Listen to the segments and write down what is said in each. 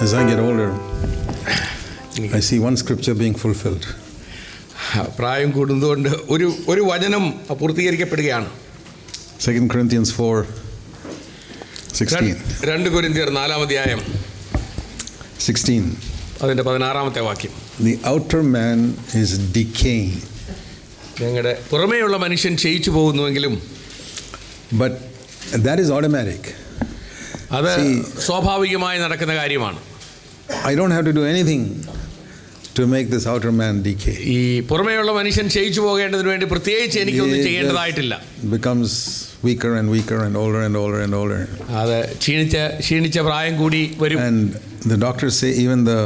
As I get older, I see one scripture being fulfilled. പ്രായം കൂടുന്നതുകൊണ്ട് ഒരു വചനം പൂർത്തീകരിക്കപ്പെടുകയാണ്. 2 Corinthians 4:16. 2 കൊരിന്ത്യർ 4-ാം അധ്യായം 16. അതിൻ്റെ 16-ാമത്തെ വാക്യം. The outer man is decaying. ഞങ്ങളുടെ പുറമേയുള്ള മനുഷ്യൻ ക്ഷയിച്ചു പോകുന്നുവെങ്കിലും But that is automatic. അത് സ്വാഭാവികമായി നടക്കുന്ന കാര്യമാണ്. I don't have to do anything to make this outer man decay. ഈ പുറമേയുള്ള മനുഷ്യൻ ക്ഷയിച്ചു പോകേണ്ടതിന് വേണ്ടി പ്രത്യേകിച്ച് എനിക്കൊന്നും ചെയ്യേണ്ടതായിട്ടില്ല. Becomes weaker and weaker and older and older and older. അത് ക്ഷീണിച്ച പ്രായം കൂടി വരും. And the doctors say even the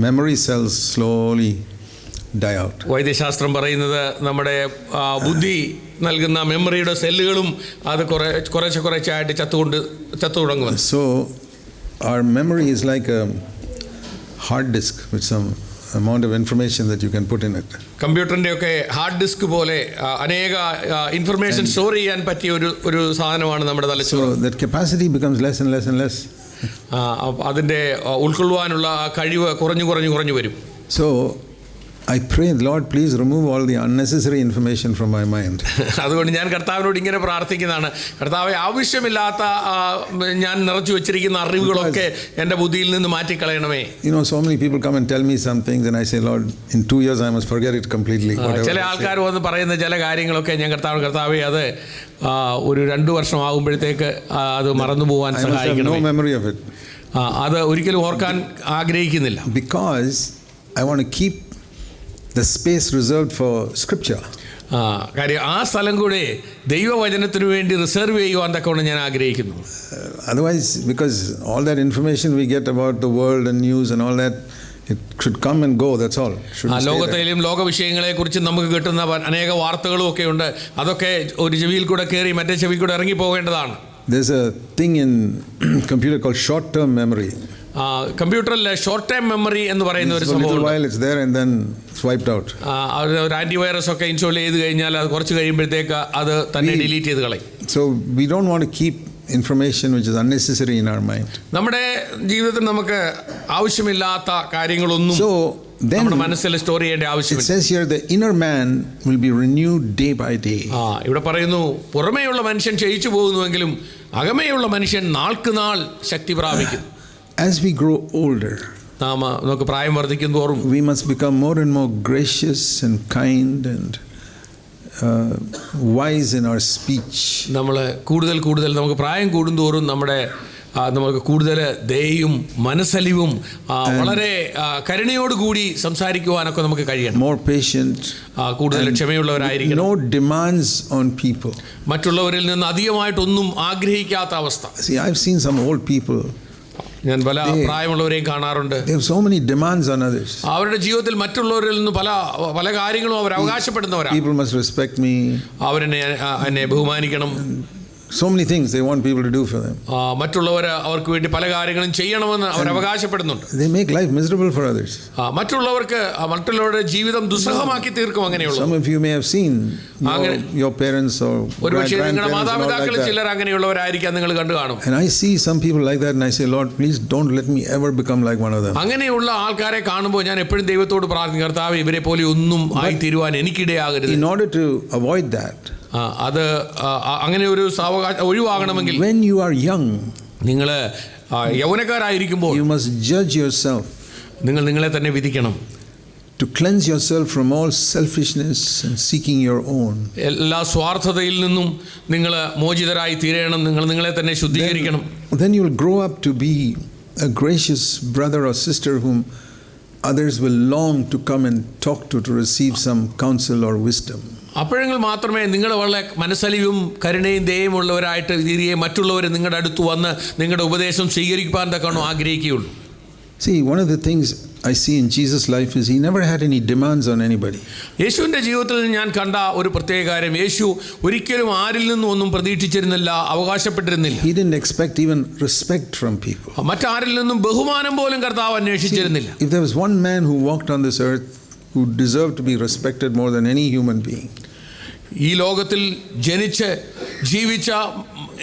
memory cells slowly die out. വൈദ്യശാസ്ത്രം പറയുന്നത് നമ്മുടെ ബുദ്ധി നൽകുന്ന മെമ്മറിയുടെ സെല്ലുകളും അത് കുറച്ചായിട്ട് ചത്തു തുടങ്ങും. So our memory is like a hard disk with some amount of information that you can put in it. കമ്പ്യൂട്ടറിൻ്റെ ഒക്കെ ഹാർഡ് ഡിസ്ക് പോലെ അനേക ഇൻഫർമേഷൻ സ്റ്റോർ ചെയ്യാൻ പറ്റിയ ഒരു സാധനമാണ് നമ്മുടെ തലച്ചോറ്. So that capacity becomes less and less and less. അതിൻ്റെ ഉൾക്കൊള്ളുവാനുള്ള കഴിവ് കുറഞ്ഞു വരും. So I pray, Lord, please remove all the unnecessary information from my mind. അതുകൊണ്ട് ഞാൻ കർത്താവിനോട് ഇങ്ങനെ പ്രാർത്ഥിക്കുന്നതാണ്, കർത്താവെ ആവശ്യമില്ലാത്ത ഞാൻ നിറച്ചു വെച്ചിരിക്കുന്ന അറിവുകളൊക്കെ എൻ്റെ ബുദ്ധിയിൽ നിന്ന് മാറ്റിക്കളയണമേ. So many people come and tell me some things and I say, Lord, in 2 years I must forget it completely. ചില ആൾക്കാർ വന്ന് പറയുന്ന ചില കാര്യങ്ങളൊക്കെ ഞാൻ കർത്താവെ അത് ഒരു 2 വർഷം ആകുമ്പോഴത്തേക്ക് അത് മറന്നു പോകാൻ സഹായിക്കണം. No memory of it. അത് ഒരിക്കലും ഓർക്കാൻ ആഗ്രഹിക്കുന്നില്ല. Because I want to keep the space reserved for scripture. കാര്യം ആ സ്ഥലം കൂടെ ദൈവവചനത്തിനു വേണ്ടി റിസർവ് ചെയ്യുവാൻ തക്കവണ്ണം ഞാൻ ആഗ്രഹിക്കുന്നു. Otherwise, because all that information we get about the world and news and all that, it should come and go, that's all. ലോകത്തിലും ലോക വിഷയങ്ങളെക്കുറിച്ച് നമുക്ക് കിട്ടുന്ന അനേക വാർത്തകളും ഒക്കെ ഉണ്ട്. അതൊക്കെ ഒരു ചെവിയിൽ കൂടെ കയറി മറ്റേ ചെവിയിൽ കൂടെ ഇറങ്ങി പോകേണ്ടതാണ്. There's a thing in computer called short-term memory. കമ്പ്യൂട്ടറിൽ ഷോർട്ട് ടൈം മെമ്മറി എന്ന് പറയുന്ന ഒരു സംഭവം. It's there and then swiped out. ഒരു ആന്റിവൈറസ് ഒക്കെ ഇൻസ്റ്റാൾ ചെയ്ത് കഴിഞ്ഞാൽ അത് കുറച്ച് കഴിയുമ്പോഴത്തേക്ക് അത് തന്നെ ഡിലീറ്റ് ചെയ്ത് കളയും. So we don't want to keep information which is unnecessary in our mind. നമ്മുടെ ജീവിതത്തിൽ നമുക്ക് ആവശ്യമില്ലാത്ത കാര്യങ്ങളൊന്നും നമ്മുടെ മനസ്സിൽ സ്റ്റോർ ചെയ്യേണ്ട ആവശ്യമില്ല. It says here the inner man will be renewed day by day. ഇവിടെ പറയുന്നു പുറമേയുള്ള മനുഷ്യൻ ക്ഷയിച്ചു പോകുന്നുവെങ്കിലും അകമേയുള്ള മനുഷ്യൻ നാൾക്കുനാൾ ശക്തി പ്രാപിക്കുന്നു. As we grow older, നമുക്ക് പ്രായം വർദ്ധിക്കുന്തോറും we must become more and more gracious and kind and wise in our speech. നമ്മൾ കൂടുതൽ നമുക്ക് പ്രായം കൂടുന്തോറും നമുക്ക് കൂടുതൽ ദയയും മനസ്സലിവും വളരെ കരുണയോടുകൂടി സംസാരിക്കുവാനൊക്കെ നമുക്ക് കഴിയണം. More patient, കൂടുതൽ ക്ഷമയുള്ളവരായിരിക്കണം. No demands on people. മറ്റുള്ളവരിൽ നിന്ന് അധികമായിട്ടൊന്നും ആഗ്രഹിക്കാത്ത അവസ്ഥ. See, I've seen some old people. ഞാൻ പല പ്രായമുള്ളവരെയും കാണാറുണ്ട്. They have so many demands on others. അവരുടെ ജീവിതത്തിൽ മറ്റുള്ളവരിൽ നിന്ന് പല കാര്യങ്ങളും അവർ അവകാശപ്പെടുന്നവരാണ്. People must respect me. എന്നെ ബഹുമാനിക്കണം. So many things they want people to do for them. മറ്റുള്ളവർ അവർക്ക് വേണ്ടി പല കാര്യങ്ങളും ചെയ്യണമെന്ന് അവർ അവകാശപ്പെടുന്നുണ്ട്. They make life miserable for others. മറ്റുള്ളവരുടെ ജീവിതം ദുസ്സഹമാക്കി തീർക്കും. അങ്ങനെയുള്ള some of you may have seen your parents or നിങ്ങളുടെ മാതാപിതാക്കൾ ചിലർ അങ്ങനെയുള്ളവരായിരിക്കാം, നിങ്ങൾ കണ്ടു കാണും. And I see some people like that and I say, Lord, please don't let me ever become like one of them. അങ്ങനെയുള്ള ആൾക്കാരെ കാണുമ്പോൾ ഞാൻ എപ്പോഴും ദൈവത്തോട് പ്രാർത്ഥിക്കും, കർത്താവേ ഇവരെ പോലെ ഒന്നും ആയി തീരുവാൻ എനിക്കിടയാകരുത്. In order to avoid that, അത് അങ്ങനെ ഒരു ഒഴിവാകണമെങ്കിൽ when you are young, നിങ്ങൾ യൗവനക്കാരായിരിക്കുമ്പോൾ you must judge yourself. നിങ്ങൾ നിങ്ങളെ തന്നെ വിധിക്കണം. To cleanse yourself from all selfishness and seeking your own. എല്ലാ സ്വാർത്ഥതയിൽ നിന്നും നിങ്ങൾ മോചിതരായി തീരണം. നിങ്ങൾ നിങ്ങളെ തന്നെ ശുദ്ധീകരിക്കണം. Then you will grow up to be a gracious brother or sister whom others will long to come and talk to receive some counsel or wisdom. അപ്പോഴെങ്കിൽ മാത്രമേ നിങ്ങൾ വളരെ മനസ്സലിവും കരുണയും ദയയും ഉള്ളവരായിട്ട് തീരുകയും മറ്റുള്ളവർ നിങ്ങളുടെ അടുത്ത് വന്ന് നിങ്ങളുടെ ഉപദേശം സ്വീകരിക്കാൻ തക്കണോ ആഗ്രഹിക്കുകയുള്ളൂ. See, one of the things I see in Jesus' life is he never had any demands on anybody. യേശുവിൻ്റെ ജീവിതത്തിൽ ഞാൻ കണ്ട ഒരു പ്രത്യേക കാര്യം, യേശു ഒരിക്കലും ആരിൽ നിന്നും ഒന്നും പ്രതീക്ഷിച്ചിരുന്നില്ല, അവകാശപ്പെട്ടിരുന്നില്ല. He didn't expect even respect from people. മറ്റാരിൽ നിന്നും ബഹുമാനം പോലും കർത്താവ് അന്വേഷിച്ചിരുന്നില്ല. If there was one man who walked on this earth who deserved to be respected more than any human being, ഈ ലോകത്തിൽ ജനിച്ച് ജീവിച്ച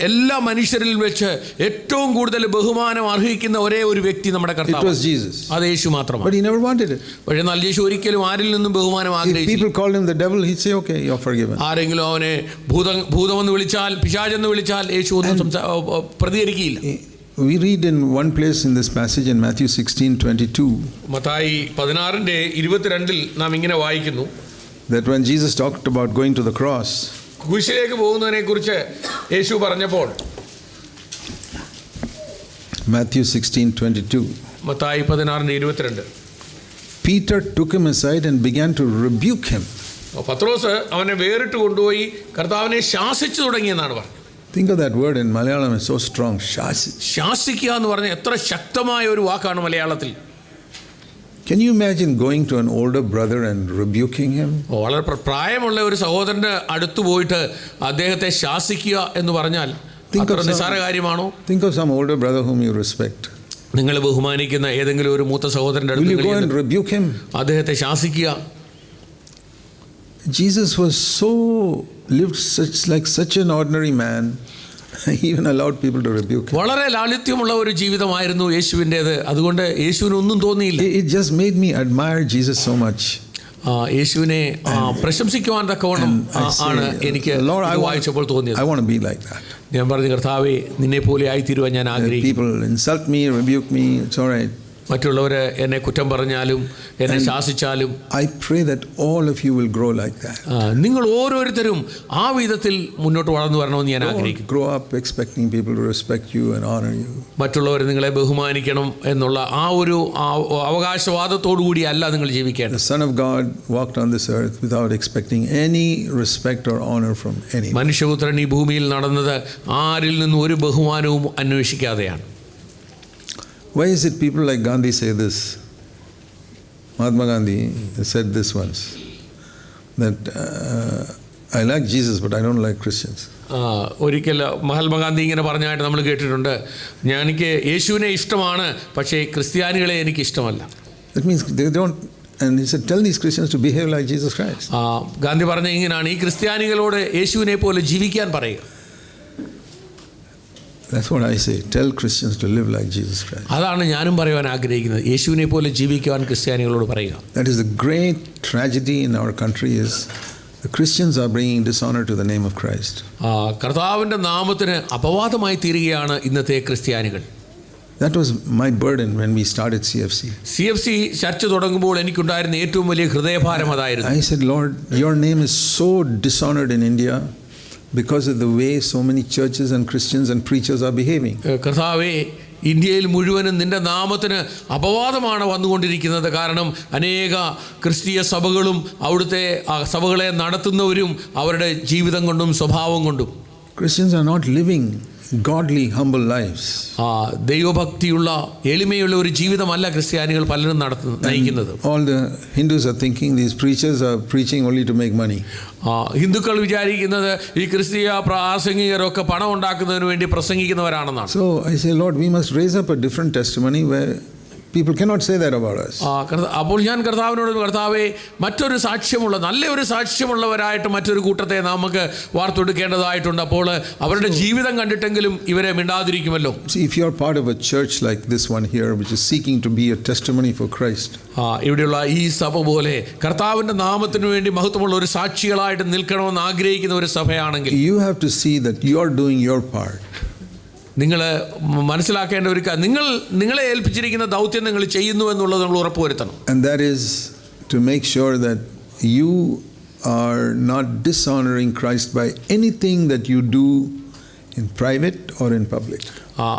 എല്ലാ മനുഷ്യരിൽ വെച്ച് ഏറ്റവും കൂടുതൽ ബഹുമാനം അർഹിക്കുന്ന ഒരേ ഒരു വ്യക്തി നമ്മുടെ It കർത്താവ്, was Jesus. അത് യേശു മാത്രമാണ്. But he never wanted it. പക്ഷേ എന്നാൽ യേശു ഒരിക്കലും ആരിൽ നിന്നും ബഹുമാനം If ആഗ്രഹിച്ചു. people called him the devil, he'd say, okay, you're forgiven. ആരെങ്കിലും അവനെ ഭൂതമെന്ന് വിളിച്ചാൽ, പിശാചെന്ന് വിളിച്ചാൽ യേശു ഒന്നും പ്രതികരിക്കില്ല. We read in one place in this passage in Matthew 16:22 Mathai 16:22 നാം ഇങ്ങനെ വായിക്കുന്നു, that when Jesus talked about going to the cross, ക്രൂശിലേക്ക് പോകുന്നതിനെ കുറിച്ച് യേശു പറഞ്ഞപ്പോൾ, Matthew 16:22, Mathai 16:22, Peter took him aside and began to rebuke him. പത്രോസ് അവനെ വേറിട്ട് കൊണ്ടുപോയി കർത്താവിനെ ശാസിച്ചു തുടങ്ങിയെന്നാണ് പറഞ്ഞത്. Think of that word in Malayalam, it's so strong. ശാസിക്കുക എന്ന് പറഞ്ഞാൽ എത്ര ശക്തമായ ഒരു വാക്കാണ് മലയാളത്തിൽ. Can you imagine going to an older brother and rebuking him? വളരെ പ്രായമുള്ള ഒരു സഹോദരന്റെ അടുത്ത് പോയിട്ട് അദ്ദേഹത്തെ ശാസിക്കുക എന്ന് പറഞ്ഞാൽ അത്ര നിസ്സാര കാര്യമാണോ? Think of some older brother whom you respect. നിങ്ങൾ ബഹുമാനിക്കുന്ന ഏതെങ്കിലും ഒരു മൂത്ത സഹോദരന്റെ Will you go and അടുത്ത് rebuke him? അദ്ദേഹത്തെ ശാസിക്കുക. Jesus was lived such an ordinary man. He even allowed people to rebuke him. വളരെ ലാളിത്യമുള്ള ഒരു ജീവിതമായിരുന്നു യേശുവിൻ്റേത്. അതുകൊണ്ട് യേശുവിന് ഒന്നും തോന്നിയില്ല. It just made me admire Jesus so much. യേശുവിനെ പ്രശംസിക്കുവാൻ തക്കവണ്ണം ആണ് എനിക്ക് വായിച്ചപ്പോൾ തോന്നിയത്. I want to be like that. ഞാൻ പറഞ്ഞു, കർത്താവേ, നിന്നെ പോലെ ആയിത്തീരുവാൻ ഞാൻ ആഗ്രഹിക്കുന്നു. People insult me, rebuke me, it's all right. മറ്റുള്ളവർ എന്നെ കുറ്റം പറഞ്ഞാലും എന്നെ ശാസിച്ചാലും I pray that all of you will grow like that. നിങ്ങൾ ഓരോരുത്തരും ആ വിധത്തിൽ മുന്നോട്ട് വളർന്നു വരണമെന്ന് ഞാൻ ആഗ്രഹിക്കുന്നു. Grow up expecting people to respect you and honor you. മറ്റുള്ളവർ നിങ്ങളെ ബഹുമാനിക്കണം എന്നുള്ള ആ ഒരു അവകാശവാദത്തോടു കൂടിയല്ല നിങ്ങൾ ജീവിക്കേണ്ടത്. The Son of God walked on this earth without expecting any respect or honor from anyone. മനുഷ്യപുത്രൻ ഈ ഭൂമിയിൽ നടന്നത് ആരിൽ നിന്നും ഒരു ബഹുമാനവും അന്വേഷിക്കാതെയാണ്. Why is it people like Gandhi say this? Mahatma Gandhi said this once, that I like Jesus but I don't like Christians. ഒരിക്കൽ മഹാത്മാഗാന്ധി ഇങ്ങനെ പറഞ്ഞായിട്ട് നമ്മൾ കേട്ടിട്ടുണ്ട്, എനിക്ക് യേശുവിനെ ഇഷ്ടമാണ് പക്ഷേ ക്രിസ്ത്യാനികളെ എനിക്ക് ഇഷ്ടമല്ല. That means they don't. And he said, tell these Christians to behave like Jesus Christ. Gandhi പറഞ്ഞ ഇങ്ങനെയാണ്, ഈ ക്രിസ്ത്യാനികളോട് യേശുവിനെ പോലെ ജീവിക്കാൻ പറയുക. That's what I say. Tell Christians to live like Jesus Christ. അതാണ് ഞാനും പറയുവാൻ ആഗ്രഹിക്കുന്നത്, യേശുവിനെ പോലെ ജീവിക്കുവാൻ ക്രിസ്ത്യാനികളോട് പറയുക. That is the great tragedy in our country, is the Christians are bringing dishonor to the name of Christ. കർത്താവിൻ്റെ നാമത്തിന് അപവാദമായി തീരുകയാണ് ഇന്നത്തെ ക്രിസ്ത്യാനികൾ. That was my burden when we started CFC. CFC ചർച്ച തുടങ്ങുമ്പോൾ എനിക്കുണ്ടായിരുന്ന ഏറ്റവും വലിയ ഹൃദയഭാരം അതായിരുന്നു. I said, Lord, your name is so dishonored in India because of the way so many churches and Christians and preachers are behaving. കർത്താവേ, ഇന്ത്യയിൽ മുഴുവനും നിന്റെ നാമത്തിന് അപവാദമാണ് വന്നുകൊണ്ടിരിക്കുന്നത്. കാരണം അനേക ക്രിസ്തീയ സഭകളും അവിടുത്തെ സഭകളെ നടത്തുന്നവരും അവരുടെ ജീവിതം കൊണ്ടും സ്വഭാവം കൊണ്ടും Christians are not living godly, humble lives. ദൈവഭക്തിയുള്ള എളിമയുള്ള ഒരു ജീവിതമല്ല ക്രിസ്ത്യാനികൾ പലരും നയിക്കുന്നത്. All the Hindus are thinking these preachers are preaching only to make money. ഹിന്ദുക്കൾ വിചാരിക്കുന്നത് ഈ ക്രിസ്തീയ പ്രാസംഗികരൊക്കെ പണം ഉണ്ടാക്കുന്നതിന് വേണ്ടി പ്രസംഗിക്കുന്നവരാണെന്നാണ്. So I say, Lord, we must raise up a different testimony where people cannot say that about us. അപ്പോൾ ഞാൻ കർത്താവിനോട്, കർത്താവേ, മറ്റൊരു സാക്ഷ്യമുള്ള നല്ലൊരു സാക്ഷ്യമുള്ളവരായിട്ട് മറ്റൊരു കൂട്ടത്തെ നമുക്ക് വാർത്തെടുക്കേണ്ടതായിട്ടുണ്ട്. അപ്പോൾ അവരുടെ ജീവിതം കണ്ടിട്ടെങ്കിലും ഇവരെ മിണ്ടാതിരിക്കുമല്ലോ. See, if you are part of a church like this one here, which is seeking to be a testimony for Christ, ഇവിടെയുള്ള ഈ സഭ പോലെ കർത്താവിൻ്റെ നാമത്തിന് വേണ്ടി മഹത്വമുള്ള ഒരു സാക്ഷികളായിട്ട് നിൽക്കണമെന്ന് ആഗ്രഹിക്കുന്ന ഒരു സഭയാണെങ്കിൽ, you have to see that you are doing your part. നിങ്ങൾ മനസ്സിലാക്കേണ്ട ഒരു നിങ്ങളെ ഏൽപ്പിച്ചിരിക്കുന്ന ദൗത്യം നിങ്ങൾ ചെയ്യുന്നു എന്നുള്ളത് നിങ്ങൾ ഉറപ്പുവരുത്തണം. And that is to make sure that you are not dishonoring Christ by anything that you do in private or in public.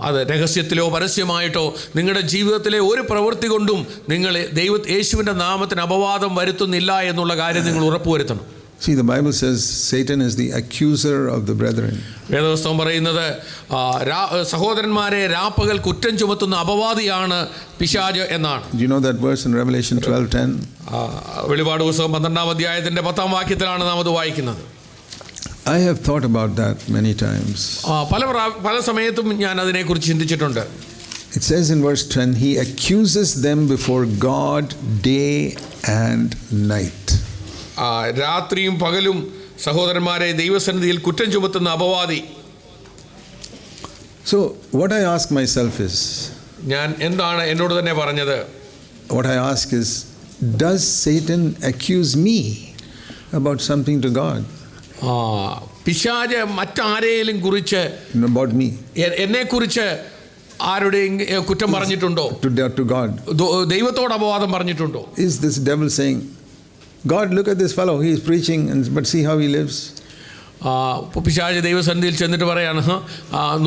അത് രഹസ്യത്തിലോ പരസ്യമായിട്ടോ നിങ്ങളുടെ ജീവിതത്തിലെ ഒരു പ്രവൃത്തി കൊണ്ടും നിങ്ങൾ യേശുവിൻ്റെ നാമത്തിന് അപവാദം വരുത്തുന്നില്ല എന്നുള്ള കാര്യം നിങ്ങൾ ഉറപ്പുവരുത്തണം. See, the Bible says Satan is the accuser of the brethren. വേദപുസ്തകം പറയുന്നത് സഹോദരന്മാരെ രാപ്പകൽ കുറ്റം ചുമത്തുന്ന അപവാദിയാണ് പിശാച് എന്നാണ്. Do you know that verse in Revelation 12:10? വെളിപാട് പുസ്തകം 12-ാം അധ്യായത്തിൻ്റെ 10-ാം വാക്യത്തിലാണ് നാം അത് വായിക്കുന്നത്. I have thought about that many times. പല സമയത്തും ഞാൻ അതിനെക്കുറിച്ച് ചിന്തിച്ചിട്ടുണ്ട്. It says in verse 10, he accuses them before God day and night. രാത്രിയും പകലും സഹോദരന്മാരെ ദൈവസന്നിധിയിൽ കുറ്റം ചുമത്തുന്ന അപവാദി. So, what I ask myself is, ഞാൻ എന്താണ് എന്നോട് തന്നെ പറഞ്ഞത്? what I ask is, does Satan accuse me about something to God? പിശാച് മറ്റാരെയും കുറിച്ച്, About me? എന്നെക്കുറിച്ച് ആരുടെയും കുറ്റം പറഞ്ഞിട്ടുണ്ടോ? To God. ദൈവത്തോട് അപവാദം പറഞ്ഞിട്ടുണ്ടോ? Is this devil saying, God, look at this fellow, he is preaching, but see how he lives? പിശാച് ദൈവസന്നിധിയിൽ ചെന്നിട്ട് പറയാണ്,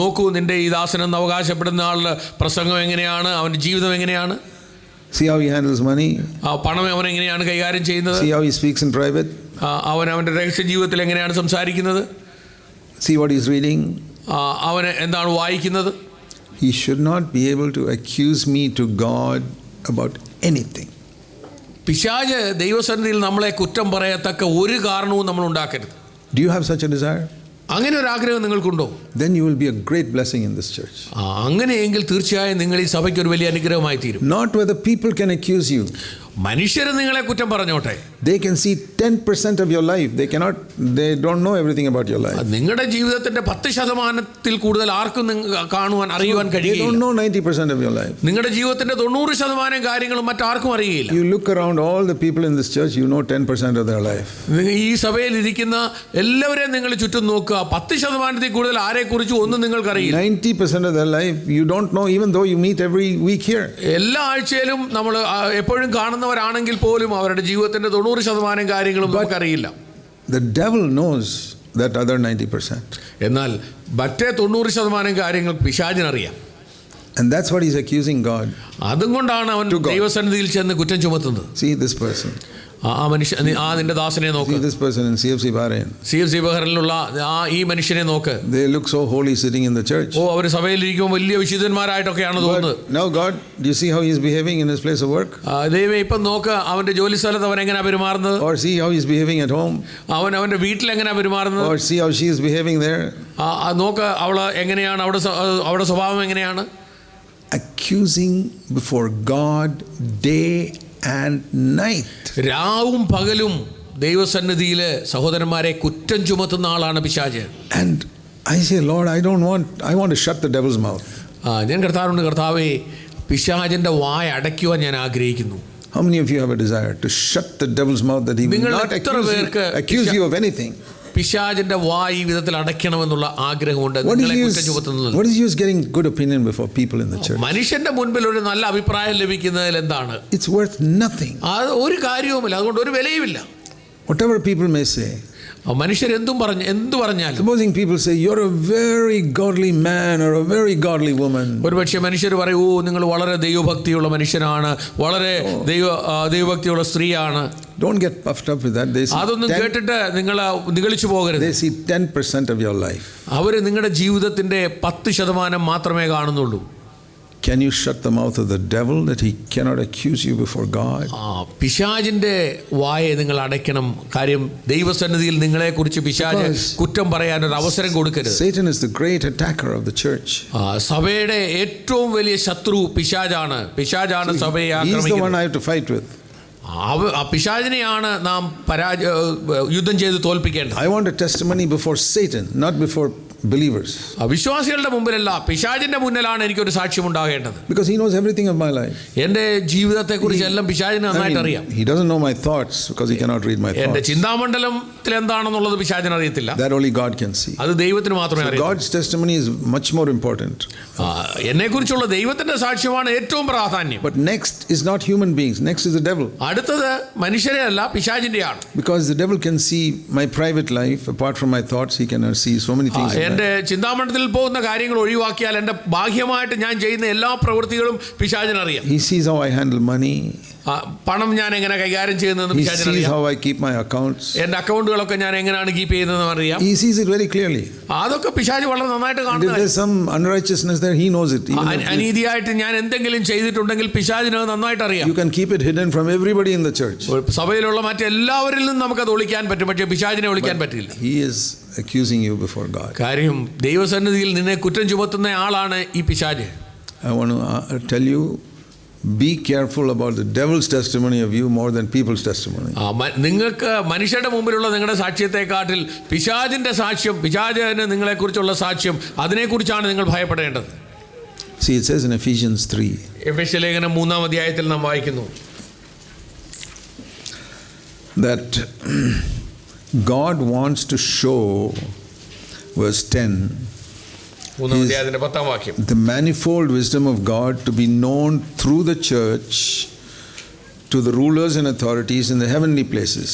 നോക്കൂ നിൻ്റെ ഈ ദാസനെന്ന് അവകാശപ്പെടുന്ന ആളുടെ പ്രസംഗം എങ്ങനെയാണ്, അവൻ്റെ ജീവിതം എങ്ങനെയാണ്, see how he handles money, പണം അവൻ എങ്ങനെയാണ് കൈകാര്യം ചെയ്യുന്നത്, see how he speaks in private, അവൻ അവൻ്റെ രഹസ്യ ജീവിതത്തിൽ എങ്ങനെയാണ് സംസാരിക്കുന്നത്, see what he's reading. അവന് എന്താണ് വായിക്കുന്നത്. He should not be able to accuse me to God about anything. പിശാച് ദൈവസന്നിധിയിൽ നമ്മളെ കുറ്റം പറയത്തക്ക ഒരു കാരണവും നമ്മൾ ഉണ്ടാക്കരുത്. Do you have such a desire? അങ്ങനെ ഒരു ആഗ്രഹം നിങ്ങൾക്കുണ്ടോ? Then you will be a great blessing in this church. അങ്ങനെയെങ്കിൽ തീർച്ചയായും നിങ്ങൾ ഈ സഭയ്ക്ക് ഒരു വലിയ അനുഗ്രഹമായി തീരും. Not whether people can accuse you. മനുഷ്യർ നിങ്ങളെ കുറ്റം പറഞ്ഞോട്ടെ. They can see 10% of your life. They don't know everything about your life. നിങ്ങളുടെ ജീവിതത്തിന്റെ 10% കൂടുതൽ ആർക്കും കാണുവാൻ അറിയുവാൻ കഴിയില്ല. They don't know 90% of your life. നിങ്ങളുടെ ജീവിതത്തിന്റെ 90% കാര്യങ്ങളും മറ്റാർക്കും അറിയില്ല. You look around all the people in this church, you know 10% of their life. ഈ സഭയിൽ ഇരിക്കുന്ന എല്ലാവരെയും നിങ്ങൾ ചുറ്റും നോക്കുക, 10% കൂടുതൽ ആരെക്കുറിച്ചും ഒന്നും നിങ്ങൾക്ക് അറിയില്ല. 90% of their life you don't know, even though you meet every week here. എല്ലാ ആഴ്ചയിലും നമ്മൾ എപ്പോഴും കാണുന്നവരാണെങ്കിൽ പോലും അവരുടെ ജീവിതത്തിന്റെ 90% കാര്യങ്ങളും നമുക്കറിയില്ല. The devil knows that other 90%. എന്നാൽ മറ്റേ 90% കാര്യങ്ങൾ പിശാചിനറിയാം. And that's what he's accusing God. അതുകൊണ്ടാണ് അവൻ ദൈവസന്നിധിയിൽ ചെന്ന് കുറ്റം ചുമത്തുന്നത്. See this person. നിന്റെ ദാസനെ നോക്ക്. See this person in CFC Bahrain. CFC ബഹ്റൈനിലുള്ള ഈ മനുഷ്യനെ നോക്ക്. They look so holy sitting in the church. അവർ സഭയിൽ ഇരിക്കുമ്പോൾ വലിയ വിശുദ്ധന്മാരായിട്ടൊക്കെയാണ് തോന്നുന്നത്. Now God, do you see how he is behaving in his place of work? ദൈവമേ ഇപ്പം നോക്ക് അവന്റെ ജോലി സ്ഥലത്ത് അവൻ എങ്ങനെയാ പെരുമാറുന്നത്. Or see how he is behaving at home. അവന്റെ വീട്ടിൽ എങ്ങനെയാ പെരുമാറുന്നത്. Or see how she is behaving there. നോക്ക് അവള് എങ്ങനെയാണ്, അവിടെ സ്വഭാവം എങ്ങനെയാണ്. Accusing before God day and night. രാവും പകലും ദൈവസന്നിധിയിൽ സഹോദരന്മാരെ കുറ്റം ചുമത്തുന്ന ആളാണ് പിശാച്. And I say, Lord, I want to shut the devil's mouth. ഞാൻ കർത്താവേ പിശാചിന്റെ വായ അടയ്ക്കുവാൻ ഞാൻ ആഗ്രഹിക്കുന്നു. How many of you have a desire to shut the devil's mouth, that he will not accuse you of anything? പിശാചിന്റെ വായ ഈ വിധത്തിൽ അടയ്ക്കണമെന്നുള്ള ആഗ്രഹമുണ്ട്. What is use getting good opinion before people in the church? മനുഷ്യന്റെ മുൻപിൽ ഒരു നല്ല അഭിപ്രായം ലഭിക്കുന്നതിൽ എന്താണ്? It's worth nothing. അത് ഒരു കാര്യവുമില്ല, അതുകൊണ്ട് ഒരു വിലയുമില്ല. Whatever people may say. മനുഷ്യർ എന്തു പറഞ്ഞാലും, supposing people say you're a very godly man or a very godly woman, ഒരുപക്ഷെ മനുഷ്യർ പറയും, നിങ്ങൾ വളരെ ദൈവഭക്തിയുള്ള മനുഷ്യനാണ്, വളരെ ദൈവഭക്തിയുള്ള സ്ത്രീയാണ്. Don't get puffed up with that. അതൊന്നും കേട്ടിട്ട് നിങ്ങൾ നിഗളിച്ചു പോകരുത്. They see 10% of your life. അവർ നിങ്ങളുടെ ജീവിതത്തിന്റെ 10% മാത്രമേ കാണുന്നുള്ളൂ. Can you shut the mouth of the devil that he cannot accuse you before God? പിശാചിന്റെ വായെ നിങ്ങൾ അടയ്ക്കണം. കാര്യം ദൈവസന്നിധിയിൽ നിങ്ങളെക്കുറിച്ച് പിശാച് കുറ്റം പറയാൻ ഒരു അവസരം കൊടുക്കരുത്. Satan is the great attacker of the church. സഭയുടെ ഏറ്റവും വലിയ ശത്രു പിശാചാണ്. സഭയെ ആക്രമിക്കുന്നത്. He is the one I have to fight with. പിശാചിനെയാണ് നാം യുദ്ധം ചെയ്ത് തോൽപ്പിക്കേണ്ടത്. I want a testimony before Satan, not before believers. വിശ്വാസികളുടെ മുമ്പിലല്ല, പിശാചിന്റെ മുന്നിലാണ് എനിക്കൊരു സാക്ഷ്യം ഉണ്ടാകേണ്ടത്. Because he knows everything of my life. എൻ്റെ ജീവിതത്തെക്കുറിച്ച് എല്ലാം പിശാചിന് നന്നായിട്ട് അറിയാം. He doesn't know my thoughts because he cannot read my thoughts. എൻ്റെ ചിന്താമണ്ഡലത്തിൽ എന്താണെന്നുള്ളത് പിശാചിന് അറിയത്തില്ല. That only God can see. അത് ദൈവത്തിന് മാത്രമേ അറിയൂ. God's testimony is much more important. എന്നെക്കുറിച്ചുള്ള ദൈവത്തിന്റെ സാക്ഷ്യമാണ് ഏറ്റവും പ്രാധാന്യം. But next is not human beings. Next is the devil. അടുത്തത് മനുഷ്യരെ അല്ല, പിശാചിന്റെയാണ്. Because the devil can see my private life apart from my thoughts. He can see so many things. എൻ്റെ ചിന്താമണ്ഡലത്തിൽ പോകുന്ന കാര്യങ്ങൾ ഒഴിവാക്കിയാൽ എൻ്റെ ബാഹ്യമായിട്ട് ഞാൻ ചെയ്യുന്ന എല്ലാ പ്രവൃത്തികളും പിശാചിനറിയാം. He sees how I handle money. പണം ഞാൻ എങ്ങനെ കൈകാര്യം ചെയ്യുന്നതെന്ന് പിശാചിനറിയാം. He sees how I keep my accounts. എൻ്റെ അക്കൗണ്ടുകളൊക്കെ ഞാൻ എങ്ങനെയാണ് കീപ്പ് ചെയ്യുന്നതെന്ന് അറിയാം. He sees it very clearly. അതൊക്കെ പിശാച് വളരെ നന്നായിട്ട് കാണുന്നു. If there's some unrighteousness there, he knows it. അനീതിയായിട്ട് ഞാൻ എന്തെങ്കിലും ചെയ്തിട്ടുണ്ടെങ്കിൽ പിശാചിന് നന്നായിട്ട് അറിയാം. You can keep it hidden from everybody in the church. സഭയിലുള്ള മറ്റെല്ലാവരിൽ നിന്നും നമുക്കത് ഒളിക്കാൻ പറ്റും, പക്ഷേ പിശാചിനെ ഒളിക്കാൻ പറ്റില്ല. He is accusing you before God. കാര്യം ദൈവസന്നിധിയിൽ നിന്നെ കുറ്റം ചുമത്തുന്ന ആളാണ് ഈ പിശാച്. I want to tell you, be careful about the devil's testimony of you more than people's testimony. നിങ്ങൾക്ക് മനുഷ്യരുടെ മുമ്പിലുള്ള നിങ്ങളുടെ സാക്ഷ്യത്തെക്കാട്ടിൽ പിശാചിൻ്റെ സാക്ഷ്യം, പിശാചിന് നിങ്ങളെക്കുറിച്ചുള്ള സാക്ഷ്യം, അതിനെക്കുറിച്ചാണ് നിങ്ങൾ ഭയപ്പെടേണ്ടത്. See, it says in Ephesians 3. എഫെസ്യ ലേഖനം 3-ാം അധ്യായത്തിൽ നാം വായിക്കുന്നു that God wants to show, verse 10, 3-ാം അധ്യായത്തിന്റെ 10-ാം വാക്യം, the manifold wisdom of God to be known through the church to the rulers and authorities in the heavenly places.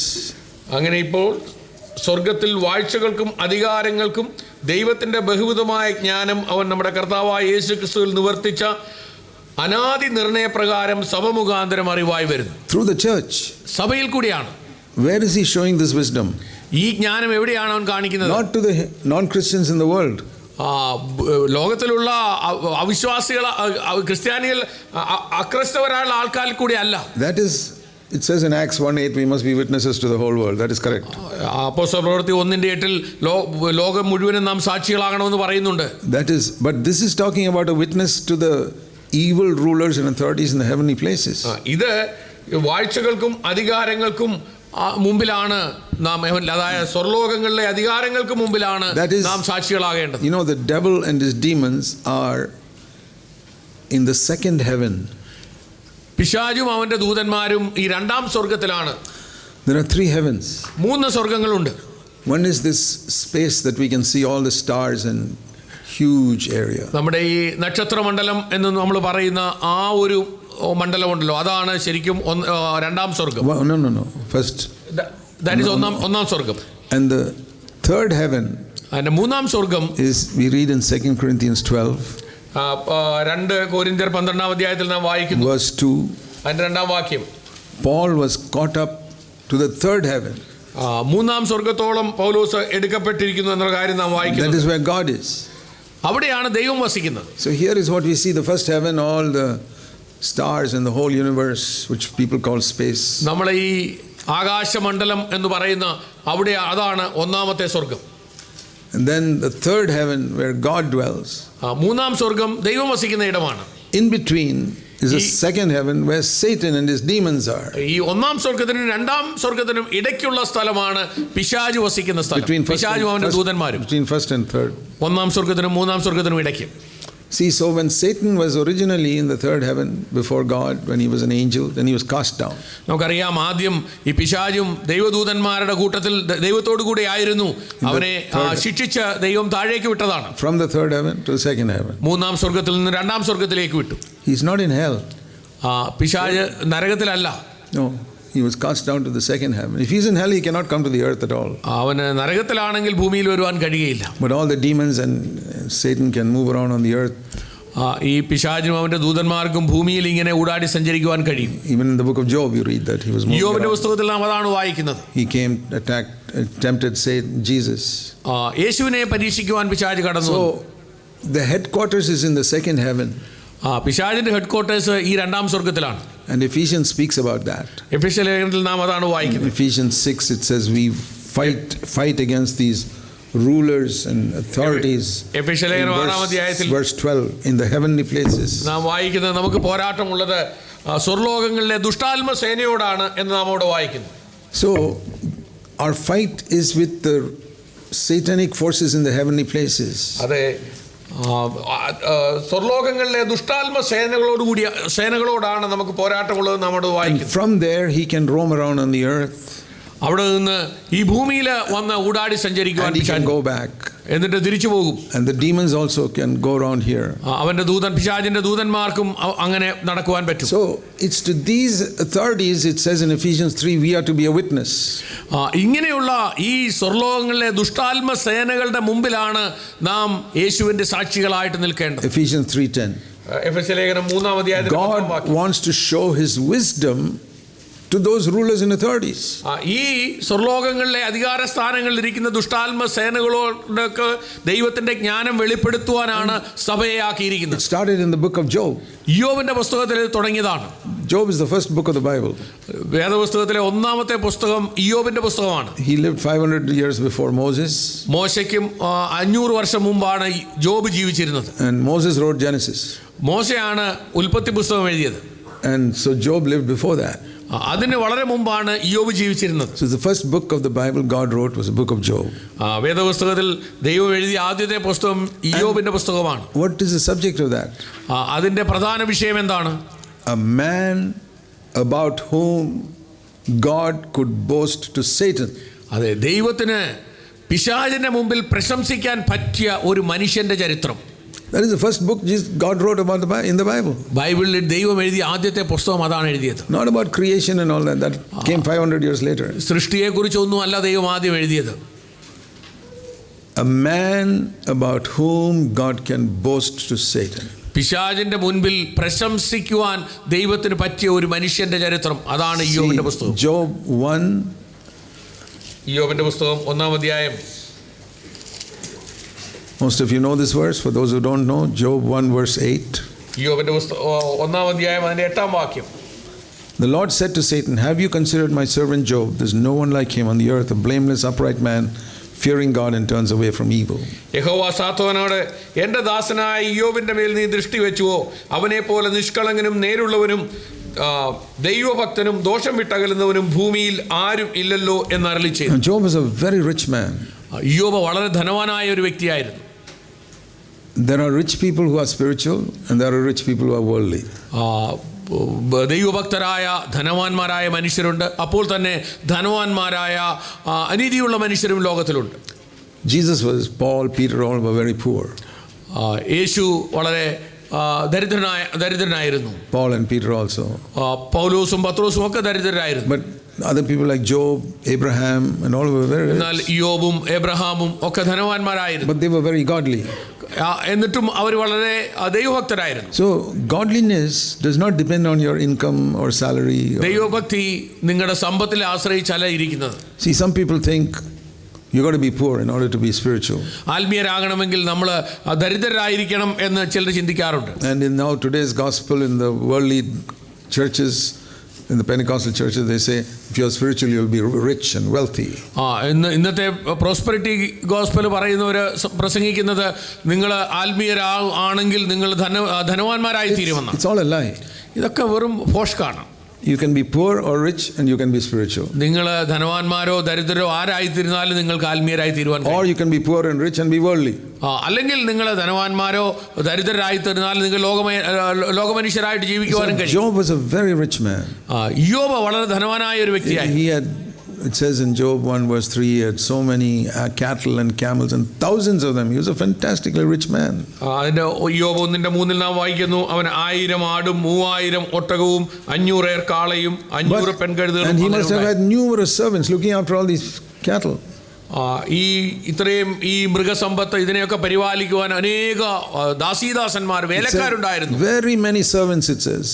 അങ്ങനെ ഇപ്പോൾ സ്വർഗത്തിൽ വാഴ്ചകൾക്കും അധികാരങ്ങൾക്കും ദൈവത്തിൻ്റെ ബഹുവിധമായ ജ്ഞാനം അവൻ നമ്മുടെ കർത്താവായ യേശു ക്രിസ്തുവിൽ നിവർത്തിച്ച അനാദി നിർണയപ്രകാരം സഭ മുഖാന്തരം അറിവായി വരുന്നു. Through the church. സഭയിൽ കൂടിയാണ്. Where is he showing this wisdom? ഈ ജ്ഞാനം എവിടെയാണ് അവൻ കാണിക്കുന്നത്? Not to the non-Christians in the world. ലോകത്തിലുള്ള അവിശ്വാസികൾ, ക്രിസ്ത്യാനികൾ, അക്രൈസ്തവരായ ആൾക്കാരിൽ കൂടി അല്ല. That is, it says in Acts 1:8 we must be witnesses to the whole world. That is correct. അപ്പോസ്തല പ്രവൃത്തി 1:8 ലോകം മുഴുവനും നാം സാക്ഷികളാകണമെന്ന് പറയുന്നുണ്ട്. That is, but this is talking about a witness to the evil rulers and authorities in the heavenly places. ഇത് വാഴ്ചകൾക്കും അധികാരങ്ങൾക്കും മുമ്പിലാണ് നാം, അതായത് സ്വർലോകങ്ങളിലെ അധികാരങ്ങൾക്ക് മുമ്പിലാണ് നാം സാക്ഷികളാകേണ്ടത്. You know, the devil and his demons are in the second heaven. പിശാചും അവന്റെ ദൂതന്മാരും ഈ രണ്ടാം സ്വർഗത്തിലാണ്. There are 3 heavens. 3 സ്വർഗങ്ങളുണ്ട്. One is this space that we can see all the stars and huge area. നമ്മുടെ ഈ നക്ഷത്രമണ്ഡലം എന്ന് നമ്മൾ പറയുന്ന ആ ഒരു മണ്ഡലമുണ്ടല്ലോ, അതാണ് ശരിക്കും രണ്ടാം സ്വർഗം. No. First. That is ഒന്നാം സ്വർഗം. And the third heaven. അതിന്റെ 3-ാം സ്വർഗം is, we read in 2 Corinthians 12. 2 കൊരിന്ത്യർ 12-ാം അധ്യായത്തിൽ നാം വായിക്കുന്നു, verse 2. അതിന്റെ 2-ാം വാക്യം, Paul was caught up to the third heaven. 3-ാം സ്വർഗത്തോളം പൗലോസ് എടുക്കപ്പെട്ടിരിക്കുന്നു എന്ന കാര്യം നാം വായിക്കുന്നു. That is where God is. അവിടെയാണ് ദൈവം വസിക്കുന്നത്. So here is what we see, the first heaven, all the stars in the whole universe, which people call space. നമ്മൾ ഈ ആകാശമണ്ഡലം എന്ന് പറയുന്ന അവിടെ, അതാണ് ഒന്നാമത്തെ സ്വർഗം. And then the third heaven where God dwells. 3-ാം സ്വർഗം ദൈവം വസിക്കുന്ന ഇടമാണ്. In between is a second heaven where Satan and his demons are. ഈ 1-ാം സ്വർഗത്തിനും 2-ാം സ്വർഗത്തിനും ഇടയ്ക്കുള്ള സ്ഥലമാണ് പിശാച് വസിക്കുന്ന സ്ഥലം. പിശാചും അവന്റെ ദൂതന്മാരും. Between first and third. 1-ാം സ്വർഗത്തിനും 3-ാം സ്വർഗത്തിനും ഇടയ്ക്ക്. See, so when Satan was originally in the third heaven before God, when he was an angel, then he was cast down. നമുക്കറിയാം, ആദ്യം ഈ പിശാചും ദൈവദൂതന്മാരുടെ കൂട്ടത്തിൽ ദൈവത്തോടു കൂടി ആയിരുന്നു. അവനെ ശിക്ഷിച്ച് ദൈവം താഴേക്ക് വിട്ടതാണ്. From the third heaven to the second heaven. 3-ാം സ്വർഗത്തിൽ നിന്ന് 2-ാം സ്വർഗത്തിലേക്ക് വിട്ടു. He's not in hell. പിശാച് നരകത്തിലല്ല. No, he was cast down to the second heaven. If he's in hell, he cannot come to the earth at all. അവന് നരകത്തിലാണെങ്കിൽ ഭൂമിയിൽ വരുവാൻ കഴിയുകയില്ല. But all the demons and Satan can move around on the earth. ഈ പിശാചിനും അവന്റെ ദൂതന്മാർക്കും ഭൂമിയിൽ ഇങ്ങനെ ഊടാടി സഞ്ചരിക്കുവാൻ കഴിയും. Even in the book of Job you read that he was moving യോബിന്റെ around. പുസ്തകത്തിൽ നാം അതാണ് വായിക്കുന്നത്. He came, attacked, tempted Satan, Jesus. യേശുവിനെ പരീക്ഷിക്കുവാൻ പിശാച് കടന്നു. So the headquarters is in the second heaven. പിശാചിന്റെ ഹെഡ്ക്വാർട്ടേഴ്സ് ഈ 2-ാം സ്വർഗത്തിലാണ്. And Ephesians speaks about that. എഫെസ്യ ലേഖനത്തിൽ നാം അതാണ് വായിക്കുന്നത്. In Ephesians 6 it says we fight against these rulers and authorities. എഫെസ്യ ലേഖനം 6-ാം അധ്യായത്തിൽ verse 12 in the heavenly places. നാം വായിക്കുന്നത് നമുക്ക് പോരാട്ടമുള്ളത് സ്വർലോകങ്ങളിലെ ദുഷ്ടാത്മ സേനയോടാണ് എന്ന് നാം അവിടെ വായിക്കുന്നു. So our fight is with the satanic forces in the heavenly places. അതെ, സ്വർലോകങ്ങളിലെ ദുഷ്ടാത്മ സേനകളോടാണ് നമുക്ക് പോരാട്ടമുള്ളത് നമ്മുടെ വായിക്കുന്നത്. From there he can roam around on the earth. അവിടെ നിന്ന് ഈ ഭൂമിയിൽ വന്ന് ഊടാടി സഞ്ചരിക്കുവാൻ can go back. എന്നിട്ട് തിരിച്ചു പോകും. And the demons also can go around here. അവന്റെ പിശാചിന്റെ ദൂതന്മാർക്കും അങ്ങനെ നടക്കുവാൻ പറ്റും. So it's to these authorities, it says in Ephesians 3, we are to be a witness. ഇങ്ങനെയുള്ള ഈ സ്വർലോകങ്ങളിലെ ദുഷ്ടാത്മ സേനകളുടെ മുമ്പിലാണ് നാം യേശുവിന്റെ സാക്ഷികളായിട്ട് നിൽക്കേണ്ടത്. Ephesians 3:10. എഫെസ്യ ലേഖനം 3-ാം അധ്യായത്തിൽ God wants to show his wisdom to those rulers and authorities. ഈ സ്വർലോകങ്ങളിലെ അധികാര സ്ഥാനങ്ങളിൽ ഇരിക്കുന്ന ദുഷ്ടാത്മ സേനകളോടൊക്കെ ദൈവത്തിന്റെ ജ്ഞാനം വെളിപ്പെടുത്തുവാനാണ് സഭയെ ആക്കിയിരിക്കുന്നത്. It started in the book of Job. യോബിന്റെ പുസ്തകത്തിൽ തുടങ്ങിയതാണ്. Job is the first book of the Bible. വേദപുസ്തകത്തിലെ ഒന്നാമത്തെ പുസ്തകം യോബിന്റെ പുസ്തകമാണ്. He lived 500 years before Moses. മോശയ്ക്കും 500 വർഷം മുമ്പാണ് ജോബ് ജീവിച്ചിരുന്നത്. And Moses wrote Genesis. മോശയാണ് ഉൽപ്പത്തി പുസ്തകം എഴുതിയത്. And so Job lived before that. അതിന് വളരെ മുമ്പാണ് ഇയ്യോബ് ജീവിച്ചിരുന്നത്. So the first book of the Bible God wrote was the book of Job. വേദപുസ്തകത്തിൽ ദൈവം എഴുതിയ ആദ്യത്തെ പുസ്തകം ഇയ്യോബിന്റെ പുസ്തകമാണ്. What is the subject of that? അതിന്റെ പ്രധാന വിഷയം എന്താണ്? A man about whom God could boast to Satan. അതെ, ദൈവത്തിന് പിശാചിന്റെ മുമ്പിൽ പ്രശംസിക്കാൻ പറ്റിയ ഒരു മനുഷ്യന്റെ ചരിത്രം. That is the first book God wrote about in the Bible. ബൈബിളിൽ ദൈവം എഴുതിയ ആദ്യത്തെ പുസ്തകം അതാണ് എഴുതിയത്. Not about creation and all that. That came 500 years later. സൃഷ്ടിയെക്കുറിച്ചൊന്നും അല്ല ദൈവം ആദ്യം എഴുതിയത്. A man about whom God can boast to Satan. പിശാചിന്റെ മുൻപിൽ പ്രശംസിക്കുവാൻ ദൈവത്തിന് പറ്റിയ ഒരു മനുഷ്യന്റെ ചരിത്രം, അതാണ് ഇയ്യോബിന്റെ പുസ്തകം. Job 1. ഇയ്യോബിന്റെ പുസ്തകം 1-ാം അധ്യായം. Most of you know this verse. For those who don't know, Job 1 verse 8. ഇയ്യോബിന്റെ പുസ്തകം 1-ാം അധ്യായം അതിന്റെ 8-ാം വാക്യം. The Lord said to Satan, "Have you considered my servant Job? There's no one like him on the earth, a blameless, upright man, fearing God and turns away from evil." യഹോവ സാത്താനോട്, എൻ്റെ ദാസനായ ഇയ്യോബിന്റെ മേൽ നീ ദൃഷ്ടി വെച്ചുവോ? അവനെ പോലെ നിഷ്കളങ്കനും നേരുള്ളവനും ദൈവഭക്തനും ദോഷം വിട്ടകലുന്നവനും ഭൂമിയിൽ ആരും ഇല്ലല്ലോ എന്ന് അരുളി ചെയ്തു. Job was a very rich man. ഇയ്യോബ് വളരെ ധനവാനായ ഒരു വ്യക്തിയായിരുന്നു. There are rich people who are spiritual and there are rich people who are worldly. ദൈവഭക്തരായ ധനവാന്മാരായ മനുഷ്യരുണ്ട്, അപ്പോൾ തന്നെ ധനവാന്മാരായ അനീതിയുള്ള മനുഷ്യരും ലോകത്തിലുണ്ട്. Jesus was, Paul, Peter, all were very poor. യേശു വളരെ ദരിദ്രനായിരുന്നു. Paul and Peter also. പൗലോസും പത്രോസും ഒക്കെ ദരിദ്രരായിരുന്നു. But other people like Job, Abraham and all were very rich. എന്നാൽ യോബും എബ്രഹാമും ഒക്കെ ധനവാന്മാരായിരുന്നു. But they were very godly. എന്നിട്ടും അവർ വളരെ ദൈവഭക്തരായിരുന്നു. So godliness does not depend on your income or salary. ദൈവഭക്തി നിങ്ങളുടെ സമ്പത്തിലെ ആശ്രയിച്ചല്ല ഇരിക്കുന്നത്. See, some people think you got to be poor in order to be spiritual. ആത്മീയരാകണമെങ്കിൽ നമ്മൾ ദരിദ്രരായിരിക്കണം എന്ന് ചിലർ ചിന്തിക്കാറുണ്ട്. And in now today's gospel in the worldly churches, in the Pentecostal churches, they say if you are spiritual you will be rich and wealthy. ഇന്നത്തെ prosperity gospel പറയുന്നവർ പ്രസംഗിക്കുന്നത് നിങ്ങൾ ആത്മീയരാണെങ്കിൽ നിങ്ങൾ ധനവാന്മാരായി തീരുമെന്നാണ്. It's all a lie. ഇതൊക്കെ വെറും ഭോഷ്കാണ്. You can be poor or rich and you can be spiritual. നിങ്ങൾ ധനവാന്മാരോ ദരിദ്രരോ ആരായിത്തീരുന്നാലും നിങ്ങൾക്ക് ആത്മീയരായി തീരുവാൻ. Or you can be poor and rich and be worldly. അല്ലെങ്കിൽ നിങ്ങൾ ധനവാന്മാരോ ദരിദ്രരായിത്തീരുന്നാലും നിങ്ങൾ ലോകമനുഷ്യരായിട്ട് ജീവിക്കുവാനും കഴിയും. Job was a very rich man. ഇയ്യോബ് വളരെ ധനവാനായ ഒരു വ്യക്തിയായി. He had, it says in Job 1 verse 3, he had so many cattle and camels and thousands of them. He was a fantastically rich man. അതിന്റെ ഇയ്യോബ് 1:3 നാം വായിക്കുന്നു, അവൻ 1000 ആടും 3000 ഒട്ടകവും 500 കാളയും 500 പെൺകഴുതകളും. And he must have had numerous servants looking after all these cattle. ഇത്രയും ഈ മൃഗസമ്പത്ത് ഇതിനെയൊക്കെ പരിപാലിക്കുവാൻ അനേക ദാസീദാസന്മാർ വേലക്കാരുണ്ടായിരുന്നു. Very many servants, it says.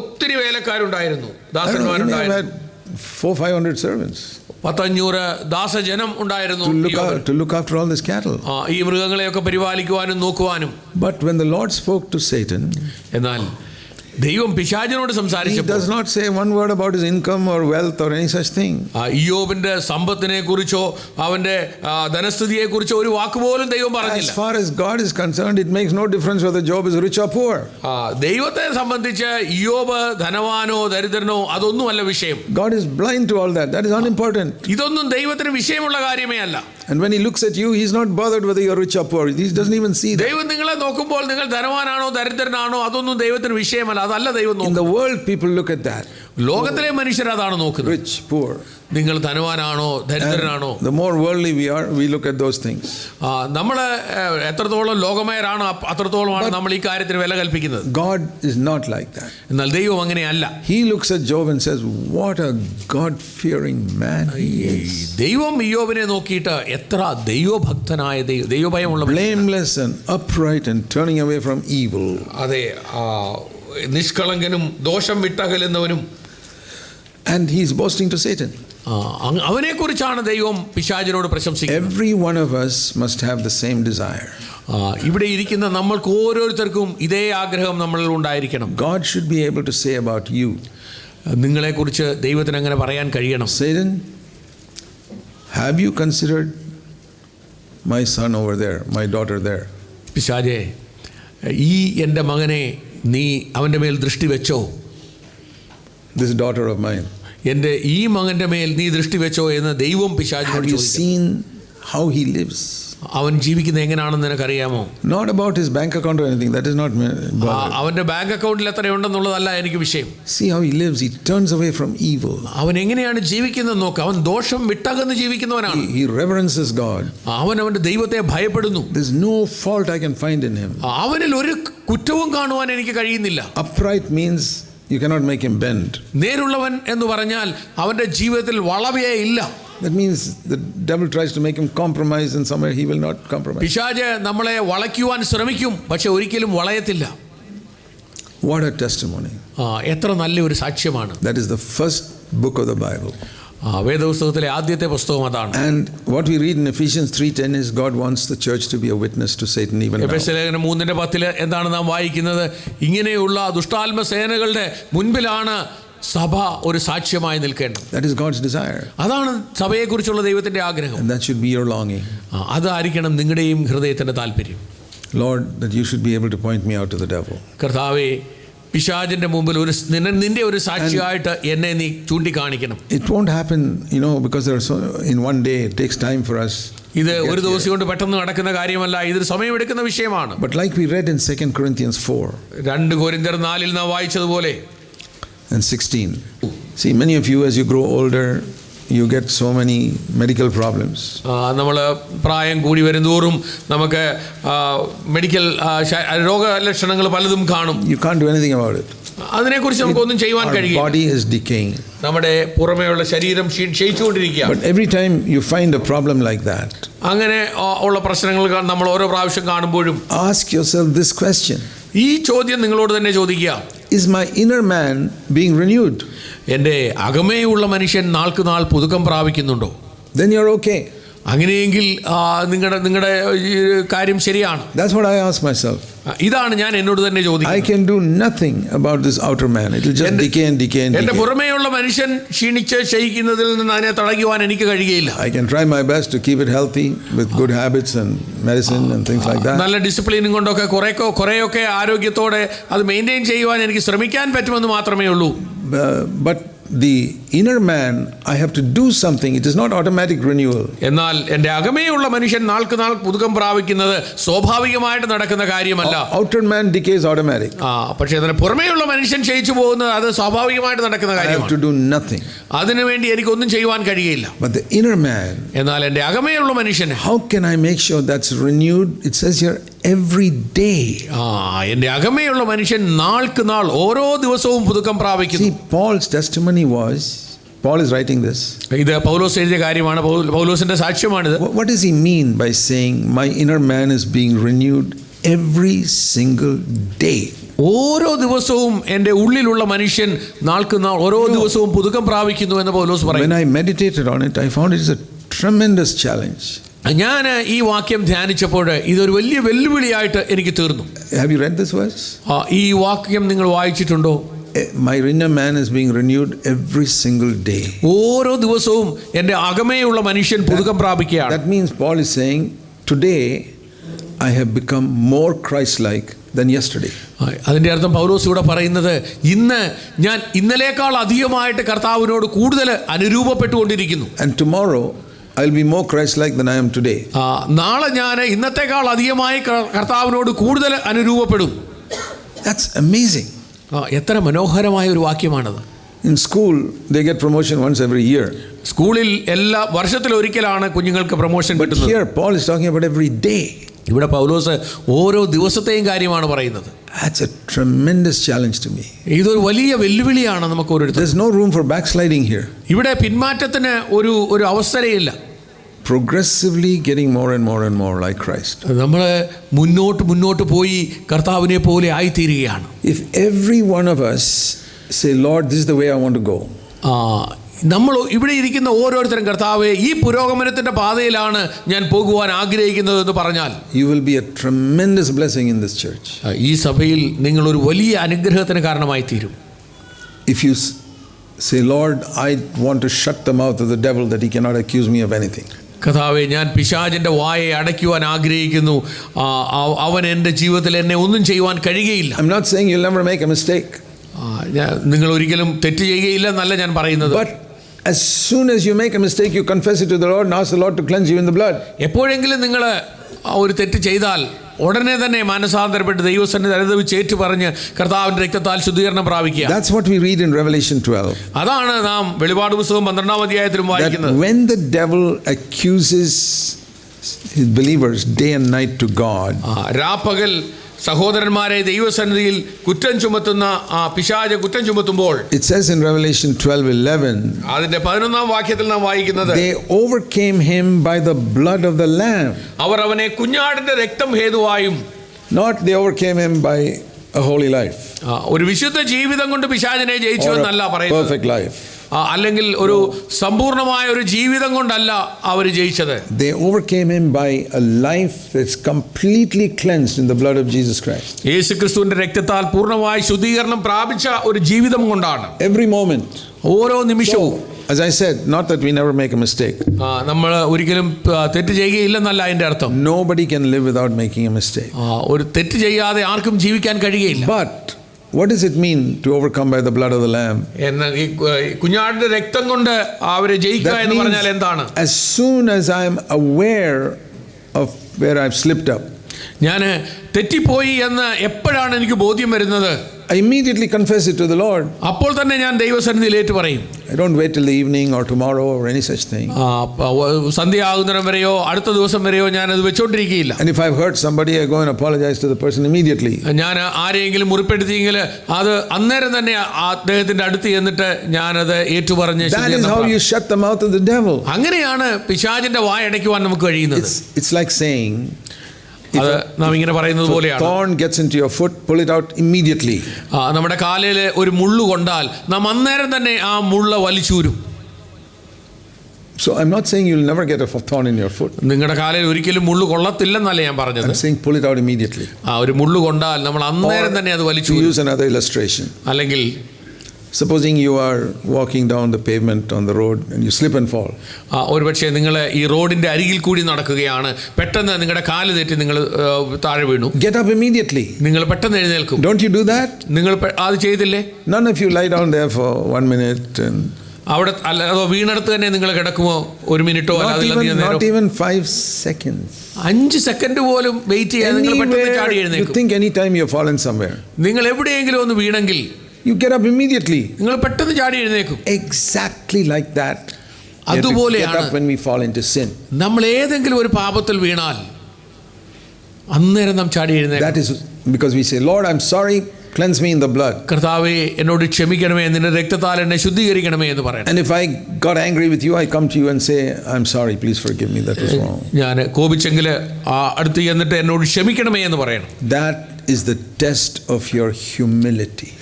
ഒത്തിരി വേലക്കാരുണ്ടായിരുന്നു, ദാസന്മാരുണ്ടായിരുന്നു. 400-500 servants 500 ദാസജനം ഉണ്ടായിരുന്നു to look after all this cattle. ഈ മൃഗങ്ങളെയൊക്കെ പരിപാലിക്കുവാനും നോക്കുവാനും. But when the Lord spoke to Satan, എന്നാൽ ദൈവം പിശാചിനോട് സംസാരിച്ചപ്പോൾ, he does not say one word about his income or wealth or any such thing. ഇയ്യോബിന്റെ സമ്പത്തിനെ കുറിച്ചോ അവന്റെ ധനസ്ഥിതിയെ കുറിച്ചോ ഒരു വാക്ക് പോലും ദൈവം പറഞ്ഞില്ല. As far as God is concerned, it makes no difference whether Job is rich or poor. ദൈവത്തെ സംബന്ധിച്ച് ഇയ്യോബ് ധനവാനോ ദരിദ്രനോ അതൊന്നുമല്ല വിഷയം. God is blind to all that. That is unimportant. ഇതൊന്നും ദൈവത്തിന് വിഷയമുള്ള കാര്യമേ അല്ല. And when he looks at you, he's not bothered whether you're rich or poor. He doesn't even see that. ദൈവം നിങ്ങളെ നോക്കുമ്പോൾ നിങ്ങൾ ധനവാനാണോ ദരിദ്രനാണോ അതൊന്നും ദൈവത്തിന് വിഷയമല്ല. അതല്ല ദൈവം നോക്കുന്നത്. In the world, people look at that. ലോകത്തിലെ മനുഷ്യർ അതാണ് നോക്കുന്നത്. Rich, poor. നിങ്ങൾ ധനവാനാണോ ദരിദ്രനാണോ. The more worldly we are, we look at those things. നമ്മൾ എത്രത്തോളം ലോകമയരാണോ അത്രത്തോളമാണ് നമ്മൾ ഈ കാര്യത്തിന് വില കൽപ്പിക്കുന്നത്. God is not like that. എന്നാൽ ദൈവം അങ്ങനെയല്ല. He looks at Job and says, "What a God-fearing man he is." ദൈവം ഇയ്യോബിനെ നോക്കിയിട്ട് എത്ര ദൈവഭക്തനായ ദൈവഭയമുള്ള, blameless and upright and turning away from evil. അതെ, നിഷ്കളങ്കനും ദോഷം വിട്ടകലുന്നവനും. And he is boasting to Satan. അവനെക്കുറിച്ചാണ് ദൈവം പിശാചിനോട് പ്രശംസിക്കുന്നത്. Every one of us must have the same desire. ഇവിടെ ഇരിക്കുന്ന നമ്മൾക്ക് ഓരോരുത്തർക്കും ഇതേ ആഗ്രഹം നമ്മളിൽ ഉണ്ടായിരിക്കണം. God should be able to say about you, നിങ്ങളെക്കുറിച്ച് ദൈവത്തിന് അങ്ങനെ പറയാൻ കഴിയണം. Satan, have you considered my son over there, my daughter there? പിശാചേ, ഈ എൻ്റെ മകനെ നീ അവൻ്റെ മേൽ ദൃഷ്ടി വെച്ചോ? this daughter of mine? എൻ്റെ ഈ മകൻ്റെ മേൽ നീ ദൃഷ്ടി വെച്ചോ എന്ന് ദൈവം Have പിശാചിനോട് you ചോദിക്കും. seen how he lives? അവൻ ജീവിക്കുന്നത് എങ്ങനെയാണെന്ന് നിനക്കറിയാമോ? Not about his bank account or anything. That is not bothered. അവൻ്റെ ബാങ്ക് അക്കൗണ്ടിൽ എത്രയുണ്ടെന്നുള്ളതല്ല എനിക്ക് വിഷയം. See how he lives. He turns away from evil. അവൻ എങ്ങനെയാണ് ജീവിക്കുന്നത് നോക്ക്. അവൻ ദോഷം വിട്ടകന്ന് ജീവിക്കുന്നവനാണ്. He reverences God. അവൻ അവൻ്റെ ദൈവത്തെ ഭയപ്പെടുന്നു. There's no fault I can find in him. അവനിൽ ഒരു കുറ്റവും കാണുവാൻ എനിക്ക് കഴിയുന്നില്ല. Upright means you cannot make him bend. നേരുള്ളവൻ എന്ന് പറഞ്ഞാൽ അവൻ്റെ ജീവിതത്തിൽ വളവേ ഇല്ല. That means the devil tries to make him compromise, and somewhere he will not compromise. പിശാച് നമ്മളെ വളയ്ക്കുവാൻ ശ്രമിക്കും, പക്ഷെ ഒരിക്കലും വളയത്തില്ല. What a testimony. എത്ര നല്ലൊരു സാക്ഷ്യമാണ്. That is the first book of the Bible. വേദപുസ്തകത്തിലെ ആദ്യത്തെ പുസ്തകം അതാണ്. And what we read in Ephesians 3:10 is God wants the church to be a witness to Satan even now. എഫെസ്യ ലേഖനം 3:10 എന്താണ് നാം വായിക്കുന്നത്? ഇങ്ങനെയുള്ള ദുഷ്ടാത്മ സേനകളുടെ മുൻപിലാണ് സഭ ഒരു സാക്ഷ്യമായി നിൽക്കേണ്ടത്. That is God's desire. അതാണ് സഭയെക്കുറിച്ചുള്ള ദൈവത്തിൻ്റെ ആഗ്രഹം. And that should be your longing. അതായിരിക്കണം നിങ്ങളുടെയും ഹൃദയത്തിൻ്റെ താല്പര്യം. Lord, that you should be able to point me out to the devil. കർത്താവേ, പിശാചിന്റെ മുമ്പിൽ നിന്റെ ഒരു സാക്ഷിയായിട്ട് എന്നെ നീ ചൂണ്ടിക്കാണിക്കണം. It won't happen, because there are so in one day. It takes time for us. ഇത് ഒരു ദിവസം കൊണ്ട് പെട്ടെന്ന് നടക്കുന്ന കാര്യമല്ല. ഇതൊരു സമയമെടുക്കുന്ന വിഷയമാണ്. But like we read in 2 Corinthians 4. 2 കൊരിന്ത്യർ 4 നാം വായിച്ചതുപോലെ and 16. See, many of you, as you grow older, you get so many medical problems. നമ്മൾ പ്രായം കൂടി വരുന്തോറും നമുക്ക് മെഡിക്കൽ രോഗലക്ഷണങ്ങൾ പലതും കാണും. You can't do anything about it. അതിനെക്കുറിച്ച് നമുക്കൊന്നും ചെയ്യുവാൻ കഴിയില്ല. Our body is decaying. നമ്മുടെ പുറമേയുള്ള ശരീരം ക്ഷയിച്ചുകൊണ്ടിരിക്കുകയാണ്. But every time you find a problem like that, അങ്ങനെ ഉള്ള പ്രശ്നങ്ങൾ നമ്മൾ ഓരോ പ്രാവശ്യം കാണുമ്പോഴും ask yourself this question. ഈ ചോദ്യം നിങ്ങളോട് തന്നെ ചോദിക്കുക. Is my inner man being renewed? എൻ്റെ അകമേയുള്ള മനുഷ്യൻ നാൾക്ക് നാൾ പുതുക്കം പ്രാപിക്കുന്നുണ്ടോ? Then you're okay. അങ്ങനെയെങ്കിൽ നിങ്ങളുടെ കാര്യം ശരിയാണ്. That's what I ask myself. ഇതാണ് ഞാൻ എന്നോട് തന്നെ ചോദിക്കുന്നത്. I can do nothing about this outer man. It will just decay and decay and decay. എൻ്റെ പുറമേയുള്ള മനുഷ്യൻ ക്ഷീണിച്ച് ക്ഷയിക്കുന്നതിൽ നിന്ന് അതിനെ തടയുവാൻ എനിക്ക് കഴിയുകയില്ല. I can try my best to keep it healthy with good habits and medicine and things like that. നല്ല ഡിസിപ്ലിനും കൊണ്ടൊക്കെ കുറേയൊക്കെ ആരോഗ്യത്തോടെ അത് മെയിൻറ്റെയിൻ ചെയ്യുവാൻ എനിക്ക് ശ്രമിക്കാൻ പറ്റുമെന്ന് മാത്രമേ ഉള്ളൂ. But the inner man, I have to do something. It is not automatic renewal. എന്നാൽ എൻ്റെ അകമേയുള്ള മനുഷ്യൻ നാൾക്ക് നാൾ പുതുക്കം പ്രാപിക്കുന്നത് സ്വാഭാവികമായിട്ട് നടക്കുന്ന കാര്യമല്ല. Outer man decays automatic. പക്ഷേ അതിന് പുറമേയുള്ള മനുഷ്യൻ ക്ഷയിച്ചു പോകുന്നത് അത് സ്വാഭാവികമായിട്ട് നടക്കുന്ന കാര്യമാണ്. I have to do nothing. അതിനുവേണ്ടി എനിക്കൊന്നും ചെയ്യുവാൻ കഴിയില്ല. But the inner man, എന്നാൽ എൻ്റെ അകമേയുള്ള മനുഷ്യന് how can I make sure that's renewed? It says here every day. എൻ്റെ അകമേയുള്ള മനുഷ്യൻ നാൾക്ക് നാൾ ഓരോ ദിവസവും പുതുക്കം പ്രാപിക്കുന്നു. See, Paul's testimony was, Paul is writing this. ഇത് പൗലോസ് എഴുതിയ കാര്യമാണ്. പൗലോസിന്റെ സാക്ഷ്യമാണിത്. What does he mean by saying my inner man is being renewed every single day? ഓരോ ദിവസവും എൻ്റെ ഉള്ളിലുള്ള മനുഷ്യൻ നാൾക്ക് നാൾ ഓരോ ദിവസവും പുതുക്കം പ്രാപിക്കുന്നു എന്ന് പൗലോസ് പറയും. When I meditated on it, I found it is a tremendous challenge. ഞാൻ ഈ വാക്യം ധ്യാനിച്ചപ്പോൾ ഇതൊരു വലിയ വെല്ലുവിളിയായിട്ട് എനിക്ക് തീർന്നു. Have you read this verse? ഈ വാക്യം നിങ്ങൾ വായിച്ചിട്ടുണ്ടോ? My inner man is being renewed every single day. ഓരോ ദിവസവും എൻ്റെ അകമേയുള്ള മനുഷ്യൻ പുതുക്കം പ്രാപിക്കുകയാണ്. That means Paul is saying, today I have become more Christ-like than yesterday. അതിൻ്റെ അർത്ഥം പൗലോസ് ഇവിടെ പറയുന്നത് ഇന്ന് ഞാൻ ഇന്നലേക്കാൾ അധികമായിട്ട് കർത്താവിനോട് കൂടുതൽ അനുരൂപപ്പെട്ടുകൊണ്ടിരിക്കുന്നു. And tomorrow I'll be more Christ-like than I am today. നാളെ ഞാൻ ഇന്നത്തേക്കാൾ അധികമായി കർത്താവിനോട് കൂടുതൽ അനുരൂപപ്പെടും. That's amazing. എത്ര മനോഹരമായ ഒരു വാക്യമാണത്. In school they get promotion once every year. സ്കൂളിൽ എല്ലാ വർഷത്തിലൊരിക്കലാണ് കുഞ്ഞുങ്ങൾക്ക് പ്രൊമോഷൻ കിട്ടുന്നത്. Here Paul is talking about every day. ഇവിടെ പൗലോസ് ഓരോ ദിവസത്തെയും കാര്യമാണ് പറയുന്നത്. That's a tremendous challenge to me. ഇതൊരു വലിയ വെല്ലുവിളിയാണ് നമുക്ക് ഓരോരുത്തർക്കും. There's no room for backsliding here. ഇവിടെ പിന്മാറ്റത്തിന് ഒരു അവസരമില്ല. Progressively getting more and more and more like Christ. നമ്മൾ മുന്നോട്ട് പോയി കർത്താവിനെ പോലെ ആയിത്തീരുകയാണ്. If every one of us say, Lord, this is the way I want to go. നമ്മൾ ഇവിടെ ഇരിക്കുന്ന ഓരോരുത്തരും കർത്താവേ ഈ പുരോഗമനത്തിന്റെ പാതയിലാണ് ഞാൻ പോകുവാൻ ആഗ്രഹിക്കുന്നത് എന്ന് പറഞ്ഞാൽ, you will be a tremendous blessing in this church. ഈ സഭയിൽ നിങ്ങൾ ഒരു വലിയ അനുഗ്രഹത്തിന് കാരണമായി തീരും. If you say, Lord, I want to shut the mouth of the devil that he cannot accuse me of anything. കർത്താവേ ഞാൻ പിശാചിന്റെ വായെ അടയ്ക്കുവാൻ ആഗ്രഹിക്കുന്നു, അവൻ എൻ്റെ ജീവിതത്തിൽ എന്നെ ഒന്നും ചെയ്യുവാൻ കഴിയുകയില്ല. I'm not saying you'll never make a mistake. നിങ്ങൾ ഒരിക്കലും തെറ്റ് ചെയ്യുകയില്ലെന്നല്ല ഞാൻ പറയുന്നത്. But as soon as you make a mistake, you confess it to the Lord and ask the Lord to cleanse you in the blood. എപ്പോഴെങ്കിലും നിങ്ങൾ ഒരു തെറ്റ് ചെയ്താൽ ഉടനെ തന്നെ മാനസാന്തരപ്പെട്ട് ദൈവസന്നിധിയിൽ അനുദപിച്ച് ഏറ്റു പറഞ്ഞ് കർത്താവിന്റെ രക്തത്താൽ ശുദ്ധീകരണം പ്രാപിക്കുക. That's what we read in Revelation 12. അതാണ് നാം വെളിപാട് പുസ്തകം 12-ാം അധ്യായത്തിലും വായിക്കുന്നത്. That when the devil accuses his believers day and night to God, രാപ്പകൽ സഹോദരന്മാരെ ദൈവസന്നിധിയിൽ കുറ്റം ചുമത്തുന്ന പിശാച് കുറ്റം ചുമത്തുമ്പോൾ, it says in Revelation 12:11, അതിന്റെ 11-ാം വാക്യത്തിൽ നാം വായിക്കുന്നത്, they overcame him by the blood of the lamb. അവർ അവനെ കുഞ്ഞാടിന്റെ രക്തം ഹേതുവായും, not they overcame him by a holy life, ഒരു വിശുദ്ധ ജീവിതം കൊണ്ട് പിശാചിനെ ജയിച്ചു എന്നല്ല പറയുന്നത്, perfect life, അല്ലെങ്കിൽ ഒരു സമ്പൂർണമായ ഒരു ജീവിതം കൊണ്ടല്ല അവർ ജയിച്ചത്. they overcame him by a life that's completely cleansed in the blood of Jesus Christ. യേശുക്രിസ്തുവിന്റെ രക്തത്താൽ പൂർണ്ണമായി ശുദ്ധീകരണം പ്രാപിച്ച ഒരു ജീവിതം കൊണ്ടാണ്. Every moment, ഓരോ നിമിഷവും. as I said, not that we never make a mistake. നമ്മൾ ഒരിക്കലും തെറ്റ് ചെയ്യുകയില്ലെന്നല്ല അതിന്റെ അർത്ഥം. Nobody can live without making a mistake. ഒരു തെറ്റ് ചെയ്യാതെ ആർക്കും ജീവിക്കാൻ കഴിയുകയില്ല. But what does it mean to overcome by the blood of the lamb? എന്ന് ഈ കുഞ്ഞാടിന്റെ രക്തം കൊണ്ട് അവരെ ജയിക്കുക എന്ന് പറഞ്ഞാൽ എന്താണ്? As soon as I am aware of where I've slipped up, ഞാൻ തെറ്റിപ്പോയി എന്ന് എപ്പോഴാണ് എനിക്ക് ബോധ്യം വരുന്നത്, I immediately confess it to the Lord. അപ്പോൾ തന്നെ ഞാൻ ദൈവസന്നിധിയിൽ ഏറ്റു പറയും. I don't wait till the evening or tomorrow or any such thing. സന്ധ്യ ആകുന്നേരം വരെയോ അടുത്ത ദിവസം വരെയോ ഞാൻ അത് വെച്ചോണ്ടിരിക്കുകയില്ല. And if I've hurt somebody, I go and apologize to the person immediately. ഞാൻ ആരെയെങ്കിലും മുറിപ്പെടുത്തിയെങ്കിൽ അത് അന്നേരം തന്നെ അദ്ദേഹത്തിന്റെ അടുത്ത് ചെന്നിട്ട് ഞാനത് ഏറ്റുപറഞ്ഞ്. That is how you shut the mouth of the devil. അങ്ങനെയാണ് പിശാചിന്റെ വായ അടയ്ക്കുവാൻ നമുക്ക് കഴിയുന്നത്. It's like saying, അത് നാം ഇങ്ങനെ പറയുന്നത് പോലെയാണ്, thorn gets into your foot, pull it out immediately. നമ്മുടെ കാലിൽ ഒരു മുള്ളു കൊണ്ടാൽ നാം അന്നേരം തന്നെ ആ മുള്ള വലിച്ചൂരും. So I'm not saying you'll never get a thorn in your foot. നിങ്ങളുടെ കാലിൽ ഒരിക്കലും മുള്ളു കൊള്ളത്തില്ലെന്നല്ല ഞാൻ പറഞ്ഞത്. I'm saying pull it out immediately. ഒരു മുള്ളു കൊണ്ടാൽ നമ്മൾ അന്നേരം തന്നെ അത് വലിച്ചു. To use another illustration, അല്ലെങ്കിൽ supposing you are walking down the pavement on the road and you slip and fall. ഒരുപക്ഷെ നിങ്ങൾ ഈ റോഡിന്റെ അരികിൽ കൂടി നടക്കുകയാണ്, പെട്ടെന്ന് നിങ്ങളുടെ കാല് തെറ്റി നിങ്ങൾ താഴെ വീണു. Get up immediately. നിങ്ങൾ പെട്ടെന്ന് എഴുന്നേൽക്കും. Don't you do that? നിങ്ങൾ അത് ചെയ്തില്ലേ? None of you lie down there for 1 minute and അവിടെ അതോ വീണടുത്ത് തന്നെ നിങ്ങൾ കിടക്കുമോ 1 മിനിറ്റോ അല്ലാതെ not even 5 seconds. 5 സെക്കൻഡ് പോലും വെയിറ്റ് ചെയ്യാതെ നിങ്ങൾ പെട്ടെന്ന് ചാടി എഴുന്നേൽക്കും. You think anytime you have fallen somewhere, നിങ്ങൾ എവിടെയെങ്കിലും ഒന്ന് വീണെങ്കിൽ you get up immediately. നിങ്ങൾ പെട്ടെന്ന് ചാടി എഴുന്നേൽക്കും. Exactly like that. അതുപോലെയാണ് get up when we fall into sin. നമ്മൾ ഏതെങ്കിലും ഒരു പാപത്തിൽ വീണാൽ അന്നേരം നാം ചാടി എഴുന്നേൽക്കും. That is because we say, Lord, I'm sorry, cleanse me in the blood. കർത്താവേ എന്നോട് ക്ഷമിക്കണമേ, നിന്റെ രക്തത്താൽ എന്നെ ശുദ്ധീകരിക്കണമേ എന്ന് പറയണം. And if I got angry with you, I come to you and say, I'm sorry, please forgive me, that was wrong. ഞാൻ കോപിച്ചെങ്കിൽ അടുത്ത് ചെന്നിട്ട് എന്നോട് ക്ഷമിക്കണമേ എന്ന് പറയണം. That is the test of your humility.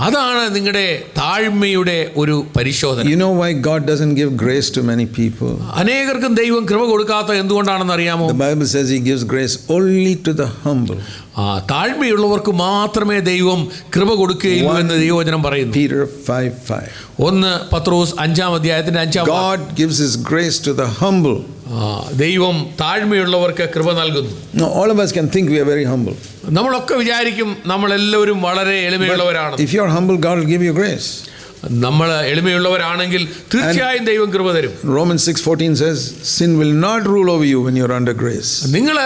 അതാണ് നിങ്ങളുടെ താഴ്മയുടെ ഒരു പരിശോധന. You know why God doesn't give grace to many people? അനേകർക്കും ദൈവം കൃപ കൊടുക്കാത്ത എന്തുകൊണ്ടാണെന്ന് അറിയാമോ? The Bible says he gives grace only to the humble. താഴ്മയുള്ളവർക്ക് മാത്രമേ ദൈവം കൃപ കൊടുക്കുകയുള്ളൂ എന്ന് ദൈവവചനം പറയുന്നു. Peter 5:5. 1 പത്രോസ് 5-ാം അധ്യായത്തിന്റെ 5-ാം God gives his grace to the humble. ദൈവം താഴ്മയുള്ളവർക്ക് കൃപ നൽകുന്നു. Now all of us can think we are very humble. നമ്മളൊക്കെ വിചാരിക്കും നമ്മളെല്ലാവരും വളരെ എളിമയുള്ളവരാണ്. If you are humble, God will give you grace. നമ്മൾ എളിമയുള്ളവരാണെങ്കിൽ തീർച്ചയായും ദൈവം കൃപ തരും. Romans 6:14 says, sin will not rule over you when you are under grace. നിങ്ങൾ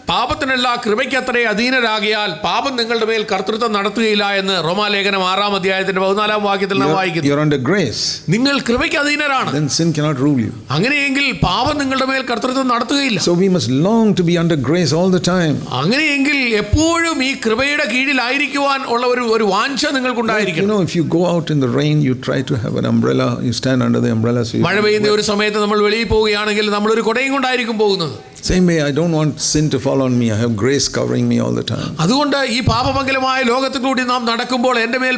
പാപത്തിനല്ല കൃപയ്ക്ക് അത്രേ അധീനരാകിയാൽ പാപം നിങ്ങളുടെ മേൽ കർത്തൃത്വം നടത്തുകയില്ല എന്ന് റോമാലേഖനം 6-ാം അധ്യായത്തിന്റെ 14-ാം വാക്യത്തിൽ നാം വായിക്കുന്നു. You are under grace. നിങ്ങൾ കൃപയ്ക്ക് അധീനരാണ്. Then sin cannot rule you. അങ്ങനെയെങ്കിൽ പാപം നിങ്ങളുടെ മേൽ കർത്തൃത്വം നടത്തുകയില്ല. So we must long to be under grace all the time. അങ്ങനെയെങ്കിൽ എപ്പോഴും ഈ കൃപയുടെ കീഴിലായിരിക്കുവാൻ ഉള്ള ഒരു വാഞ്ച നിങ്ങൾക്കുണ്ടായിരിക്കണം. You know, if you go out in the rain, you try to have an umbrella, you stand under the umbrella. So മഴ പെയ്യുന്ന ഒരു സമയത്ത് നമ്മൾ വെളിയിൽ പോവുകയാണെങ്കിൽ നമ്മളൊരു കുടയും കൊണ്ടായിരിക്കും പോകുന്നത്. Same way, I don't want sin to fall on me. I have grace covering me all the time. അതുകൊണ്ട് ഈ പാപമംഗലമായ ലോകത്തിലൂടെ നാം നടക്കുമ്പോൾ എൻ്റെ മേൽ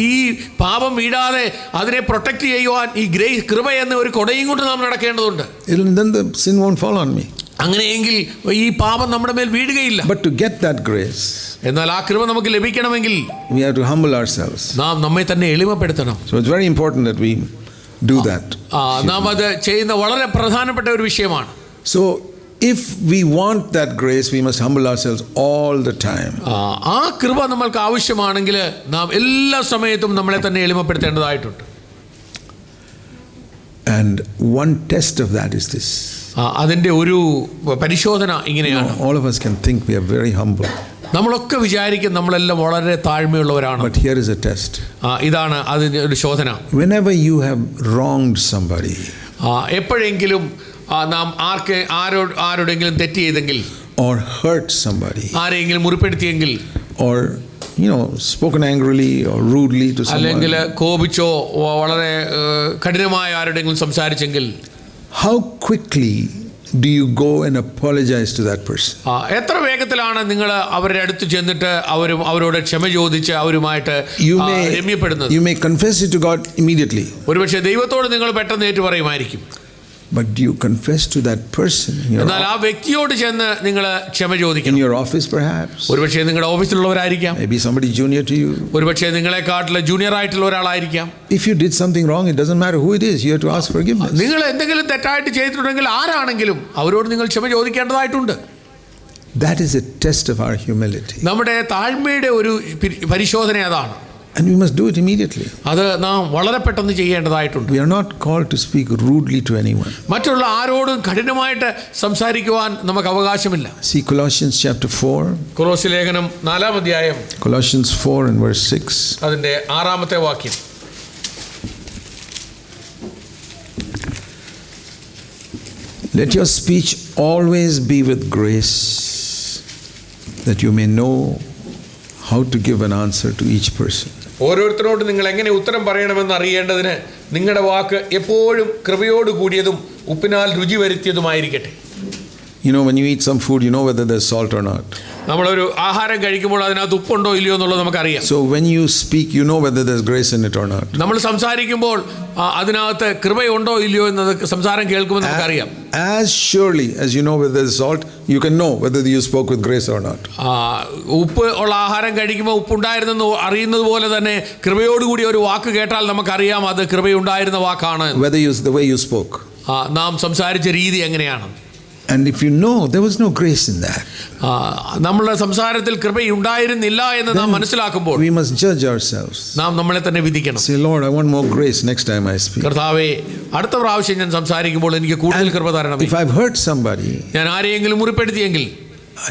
ഈ പാപം വീഴാതെ അതിനെ പ്രൊട്ടക്ട് ചെയ്യുവാൻ ഈ കൃപ എന്ന ഒരു കൊടയും കൊണ്ട് നാം നടക്കേണ്ടതുണ്ട്. Then the sin won't fall on me. അങ്ങനെയെങ്കിൽ ഈ പാപം നമ്മുടെ മേൽ വീഴുകയില്ല. But to get that grace, എന്നാൽ ആ കൃപ നമുക്ക് ലഭിക്കണമെങ്കിൽ we have to humble ourselves. നാം നമ്മെ തന്നെ എളിമപ്പെടുത്തണം. So it's very important that we do that. നാം അത് ചെയ്യുന്ന വളരെ പ്രധാനപ്പെട്ട ഒരു വിഷയമാണ്. So if we want that grace, we must humble ourselves all the time. ആ കൃപ നമ്മൾക്ക് ആവശ്യമാണെങ്കിൽ നാം എല്ലാ സമയത്തും നമ്മളെ തന്നെ എളിമപ്പെടുത്തേണ്ടതായിട്ടുണ്ട്. And one test of that is this. അതിൻ്റെ ഒരു പരിശോധന ഇങ്ങനെയാണ്. All of us can think we are very humble. നമ്മളൊക്കെ വിചാരിക്കും നമ്മളെല്ലാം വളരെ താഴ്മയുള്ളവരാണ്. But here is a test. ഇതാണ് അതിൻ്റെ ഒരു ശോധന. Whenever you have wronged somebody, എപ്പോഴെങ്കിലും നാം ആരോടെങ്കിലും തെറ്റ് ചെയ്തെങ്കിൽ, or hurt somebody, ആരെങ്കിലും മുറിപ്പെടുത്തിയെങ്കിൽ, or spoken angrily or rudely to someone, അല്ലെങ്കിൽ കോപിച്ചോ വളരെ കഠിനമായ ആരോടെങ്കിലും സംസാരിച്ചെങ്കിൽ, how quickly do you go and apologize to that person? എത്ര വേഗത്തിലാണ് നിങ്ങൾ അവരുടെ അടുത്ത് ചെന്നിട്ട് അവരോട് ക്ഷമ ചോദിച്ച് അവരുമായിട്ട് രമ്യപ്പെടുന്നത്? You may confess it to God immediately. ഒരുപക്ഷെ ദൈവത്തോട് നിങ്ങൾ പെട്ടെന്ന് ഏറ്റു പറയുമായിരിക്കും. But do you confess to that person? എന്നാൽ ആ വ്യക്തിയോട് ചെന്ന് നിങ്ങൾ ക്ഷമ ചോദിക്കണം. In your office perhaps. ഒരുപക്ഷെ നിങ്ങളുടെ ഓഫീസിലുള്ളവരായിരിക്കാം. Maybe somebody junior to you. ഒരുപക്ഷെ നിങ്ങളെക്കാട്ടിൽ ജൂനിയർ ആയിട്ടുള്ള ഒരാളായിരിക്കാം. If you did something wrong, it doesn't matter who it is. You have to ask forgiveness. നിങ്ങൾ എന്തെങ്കിലും തെറ്റായിട്ട് ചെയ്തിട്ടുണ്ടെങ്കിൽ ആരാണെങ്കിലും അവരോട് നിങ്ങൾ ക്ഷമ ചോദിക്കേണ്ടതായിട്ടുണ്ട്. That is a test of our humility. നമ്മുടെ താഴ്മയുടെ ഒരു പരിശോധന അതാണ്. And we must do it immediately. അത് നാം വളരെ പെട്ടെന്ന് ചെയ്യേണ്ടതായിട്ടുണ്ട്. We are not called to speak rudely to anyone. മറ്റുള്ള ആരോടും കഠിനമായിട്ട് സംസാരിക്കുവാൻ നമുക്ക് അവകാശമില്ല. See Colossians chapter 4. കൊലോസ്യ ലേഖനം 4-ാം അധ്യായം. Colossians 4 and verse 6. അതിന്റെ 6-ാമത്തെ വാക്യം. Let your speech always be with grace, that you may know how to give an answer to each person. ഓരോരുത്തരോട് നിങ്ങൾ എങ്ങനെ ഉത്തരം പറയണമെന്ന് അറിയേണ്ടതിന് നിങ്ങളുടെ വാക്ക് എപ്പോഴും കൃപയോട് കൂടിയതും ഉപ്പിനാൽ രുചി വരുത്തിയതുമായിരിക്കട്ടെ. When you eat some food, you know whether there's salt or not. നമ്മളൊരു ആഹാരം കഴിക്കുമ്പോൾ അതിനകത്ത് ഉപ്പുണ്ടോ ഇല്ലയോ എന്നുള്ളത് നമുക്കറിയാം. So when you speak, you know whether there's grace in it or not. നമ്മൾ സംസാരിക്കുമ്പോൾ അതിനകത്ത് കൃപയുണ്ടോ ഇല്ലയോ എന്നത് സംസാരം കേൾക്കുമ്പോൾ നമുക്കറിയാം. As surely as you know whether there's salt, you can know whether you spoke with grace or not. ഉപ്പ് ഉള്ള ആഹാരം കഴിക്കുമ്പോൾ ഉപ്പുണ്ടായിരുന്നെന്ന് അറിയുന്നത് പോലെ തന്നെ കൃപയോടുകൂടി ഒരു വാക്ക് കേട്ടാൽ നമുക്കറിയാം അത് കൃപയുണ്ടായിരുന്ന വാക്കാണ്. Whether the way you spoke. നാം സംസാരിച്ച രീതി എങ്ങനെയാണ്. And if you know there was no grace in that, നമ്മളുടെ സംസാരത്തിൽ കൃപയുണ്ടായിരുന്നില്ല എന്ന് നാം മനസ്സിലാക്കുമ്പോൾ we must judge ourselves. നാം നമ്മളെ തന്നെ വിധിക്കണം. Say, Lord, I want more grace next time I speak. കർത്താവേ, അടുത്ത പ്രാവശ്യം ഞാൻ സംസാരിക്കുമ്പോൾ എനിക്ക് കൂടുതൽ കൃപ തരണം. If I've hurt somebody, ഞാൻ ആരെയെങ്കിലും മുറിപ്പെടുത്തിയെങ്കിൽ,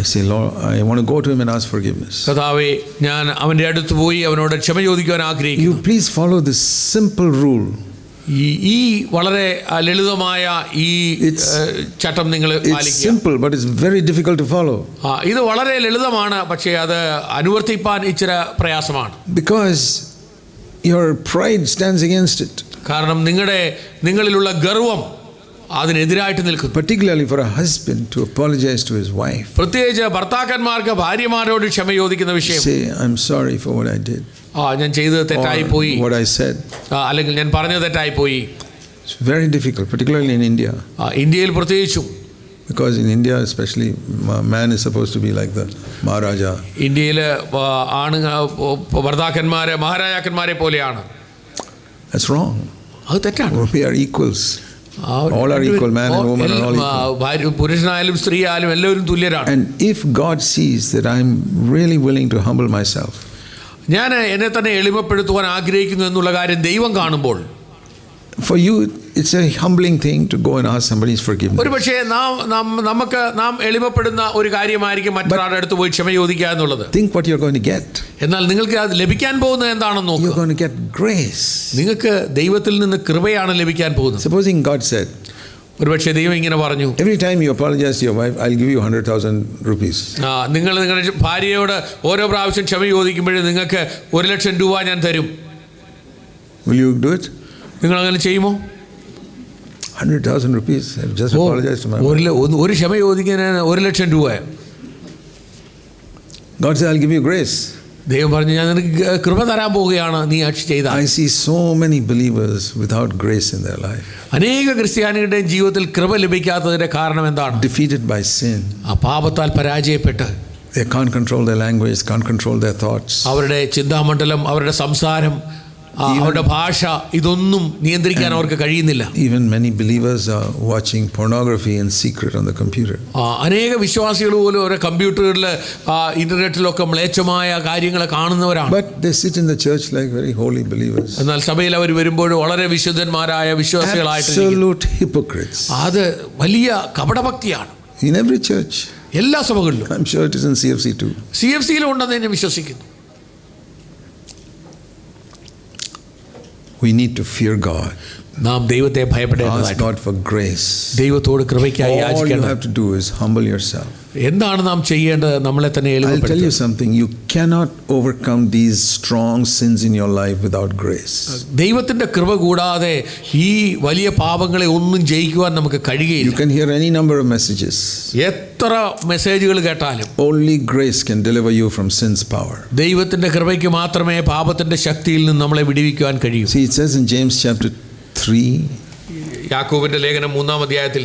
I say, Lord, I want to go to him and ask forgiveness. കർത്താവേ, ഞാൻ അവന്റെ അടുത്ത് പോയി അവനോട് ക്ഷമ ചോദിക്കുവാൻ ആഗ്രഹിക്കുന്നു. You please follow this simple rule. ഈ വളരെ ലളിതമായ ഈ ചട്ടം നിങ്ങൾ പാലിക്കുക. It's simple, but it's very difficult to follow. ഇത് വളരെ ലളിതമാണ്, പക്ഷേ അത് അനുവർത്തിപ്പാൻ ഇച്ചിരി പ്രയാസമാണ്. Because your pride stands against it. കാരണം നിങ്ങളിലുള്ള ഗർവം അതിനെതിരായിട്ട് നിൽക്കുന്നു. Particularly for a husband to apologize to his wife. പ്രത്യേകിച്ച് ഭർത്താക്കന്മാർക്ക് ഭാര്യമാരോട് ക്ഷമ ചോദിക്കുന്ന വിഷയം. Say, I'm sorry for what I did. ഞാൻ ചെയ്തത് തെറ്റായി പോയി, what I said. അല്ലെങ്കിൽ ഞാൻ പറഞ്ഞത് തെറ്റായി പോയി. It's very difficult, particularly in India. ഇന്ത്യയിൽ പ്രത്യേകിച്ചും. Because in India especially, man is supposed to be like the Maharaja. ഇന്ത്യയിൽ ഭർത്താക്കന്മാരെ മഹാരാജാക്കന്മാരെ പോലെയാണ്. That's wrong. അത് തെറ്റാണ്. We are equals. All are equal, man and woman are all equal. പുരുഷനായാലും സ്ത്രീയായാലും എല്ലാവരും തുല്യരാണ്. And if God sees that I'm really willing to humble myself, ഞാൻ എന്നെ തന്നെ എളിമപ്പെടുത്തുവാൻ ആഗ്രഹിക്കുന്നു എന്നുള്ള കാര്യം ദൈവം കാണുമ്പോൾ, for you it's a humbling thing to go and ask somebody's forgiveness. ഒരുപക്ഷേ നാം എളിമപ്പെടുന്ന ഒരു കാര്യമായിരിക്കും മറ്റൊരാളുടെ അടുത്ത് പോയി ക്ഷമ ചോദിക്കുക എന്നുള്ളത്. Think what you're going to get. എന്നാൽ നിങ്ങൾക്ക് അത് ലഭിക്കാൻ പോകുന്നത് എന്താണെന്ന് നോക്കുക. You're going to get grace. നിങ്ങൾക്ക് ദൈവത്തിൽ നിന്ന് കൃപയാണ് ലഭിക്കാൻ പോകുന്നത്. Supposing God said, ഒരുപക്ഷെ ദൈവം ഇങ്ങനെ പറഞ്ഞു, every time you apologize to your wife, I'll give you 100,000 rupees. നിങ്ങൾ നിങ്ങളുടെ ഭാര്യയോട് ഓരോ പ്രാവശ്യം ക്ഷമ ചോദിക്കുമ്പോഴും നിങ്ങൾക്ക് 1,00,000 രൂപ ഞാൻ തരും. Will you do it? നിങ്ങൾ അങ്ങനെ ചെയ്യുമോ? 100,000 rupees. I've just apologized to my wife. ഒരു ക്ഷമ ചോദിക്കാൻ 1,00,000 രൂപ. God said, I'll give you grace. ദൈവം പറഞ്ഞു, ഞാൻ നിനക്ക് കൃപ തരാൻ പോവുകയാണ് നീ ചെയ്ത. I see so many believers without grace in their life. അനേക ക്രിസ്ത്യാനികളുടെ ജീവിതത്തിൽ കൃപ ലഭിക്കാത്തതിന്റെ കാരണം എന്താണ്? Defeated by sin. പാപത്താൽ പരാജയപ്പെട്ട്. They can't control their language, can't control their thoughts. അവരുടെ ചിന്താമണ്ഡലം, അവരുടെ സംസാരം അവരുടെ ഭാഷ, ഇതൊന്നും നിയന്ത്രിക്കാൻ അവർക്ക് കഴിയുന്നില്ല. Even many believers are watching pornography in secret on the computer. അനേക വിശ്വാസികൾ പോലും ഓരോ കമ്പ്യൂട്ടറുകളിൽ ഇന്റർനെറ്റിലൊക്കെ മ്ലേച്ഛമായ കാര്യങ്ങൾ കാണുന്നവരാണ്. But they sit in the church like very holy believers. എന്നാൽ സഭയിൽ അവർ വരുമ്പോൾ വളരെ വിശുദ്ധന്മാരായ വിശ്വാസികളായിട്ട്, Absolute hypocrites. അത് വലിയ കപടഭക്തിയാണ് In every church. എല്ലാ സഭകളിലും. I'm sure it is in CFC too. CFCയിലും ഉണ്ടെന്ന് ഞാൻ വിശ്വസിക്കുന്നു. We need to fear God. നാം ദൈവത്തെ Ask ഭയപ്പെടേണ്ടതായിട്ട്, God for grace. ദൈവത്തോട് കൃപയ്ക്കായി All you യാചിക്കേണ്ടത്. have to do is humble yourself. എന്താണ് നാം ചെയ്യേണ്ടത്? നമ്മളെ തന്നെ I'll tell you എളിമപ്പെടുത്തുക. something. You cannot overcome these strong sins in your life without grace. ദൈവത്തിന്റെ കൃപ കൂടാതെ ഈ വലിയ പാപങ്ങളെ ഒന്നും ജയിക്കുവാൻ നമുക്ക് You കഴിയുകയില്ല. can hear any number of messages. എത്ര മെസ്സേജുകൾ കേട്ടാലും Only grace can deliver you from sin's power. ദൈവത്തിന്റെ കൃപയ്ക്ക് മാത്രമേ പാപത്തിന്റെ ശക്തിയിൽ നിന്ന് നമ്മളെ വിടുവിക്കുവാൻ കഴിയൂ. See, it says in James chapter 3, യാക്കോബിന്റെ ലേഖനം 3-ാം അധ്യായത്തിൽ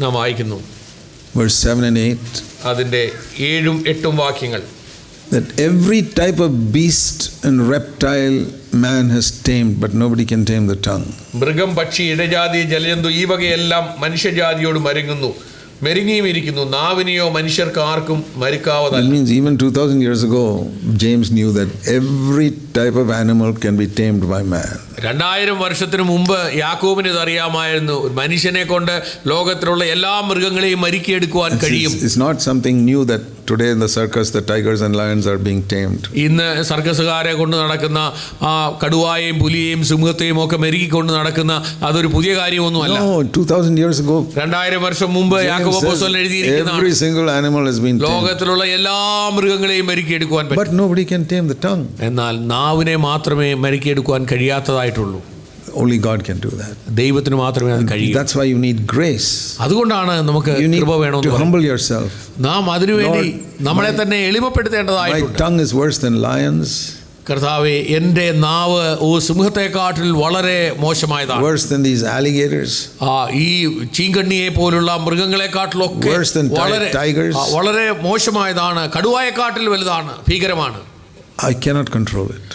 നാം വായിക്കുന്നു, verse 7 and 8, അതിൻ്റെ 7ഉം 8ഉം വാക്യങ്ങൾ. that every type of beast and reptile man has tamed, but nobody can tame the tongue. മൃഗം, പക്ഷി, ഇടജാതി, ജലജന്തു ഈ വകയെല്ലാം മനുഷ്യജാതിയോട് മെരുങ്ങിയും ഇരിക്കുന്നു, നാവിനെയോ മനുഷ്യർക്ക് ആർക്കും That മരുക്കാവതല്ല. means even 2000 years ago, James knew that every type of animal can be tamed by man. 2000 വർഷത്തിന് മുമ്പ് യാക്കോബിന് ഇത് അറിയാമായിരുന്നു. മനുഷ്യനെ കൊണ്ട് ലോകത്തിലുള്ള എല്ലാ മൃഗങ്ങളെയും മരുക്കിയെടുക്കുവാൻ കഴിയും. It's not something new that today in the circus the tigers and lions are being tamed. ഇന്ന് സർക്കസുകാരെ കൊണ്ട് നടക്കുന്ന കടുവായെയും പുലിയെയും സിംഹത്തെയും ഒക്കെ മെരുകിക്കൊണ്ട് നടക്കുന്ന അതൊരു പുതിയ കാര്യമൊന്നുമല്ല. No, 2000 years ago, 2000 വർഷം മുമ്പ് യാക്കോബ് അപ്പോസ്തലൻ എഴുതിയിരിക്കുന്നതാണ്, every single animal has been tamed. ലോകത്തിലുള്ള എല്ലാ മൃഗങ്ങളെയും മെരുക്കിയെടുക്കുവാൻ പറ്റും. But nobody can tame the tongue. എന്നാൽ നാവിനെ മാത്രമേ മെരുക്കിയെടുക്കുവാൻ കഴിയാത്തതായിട്ടുള്ളൂ. Only God can do that. ദൈവത്തിന് മാത്രമേ അത് കഴിയൂ. That's why you need grace. അതുകൊണ്ടാണ് നമുക്ക് You need കൃപ to വേണമെന്ന് പറയുന്നത്. humble yourself. നാം അതിനുവേണ്ടി നമ്മളെ തന്നെ My എളിമപ്പെടുത്തേണ്ടതായിട്ടുണ്ട്. tongue is worse than lions, കർത്താവേ, എൻ്റെ നാവ് സിംഹത്തെക്കാട്ടിൽ വളരെ മോശമായതാണ്. worse than these alligators, ഈ ചീങ്കണ്ണിയെ പോലുള്ള മൃഗങ്ങളെക്കാട്ടിലൊക്കെ worse than tigers. വളരെ മോശമായതാണ്. കടുവായെക്കാട്ടിൽ വലുതാണ്, ഭീകരമാണ്. I cannot control it.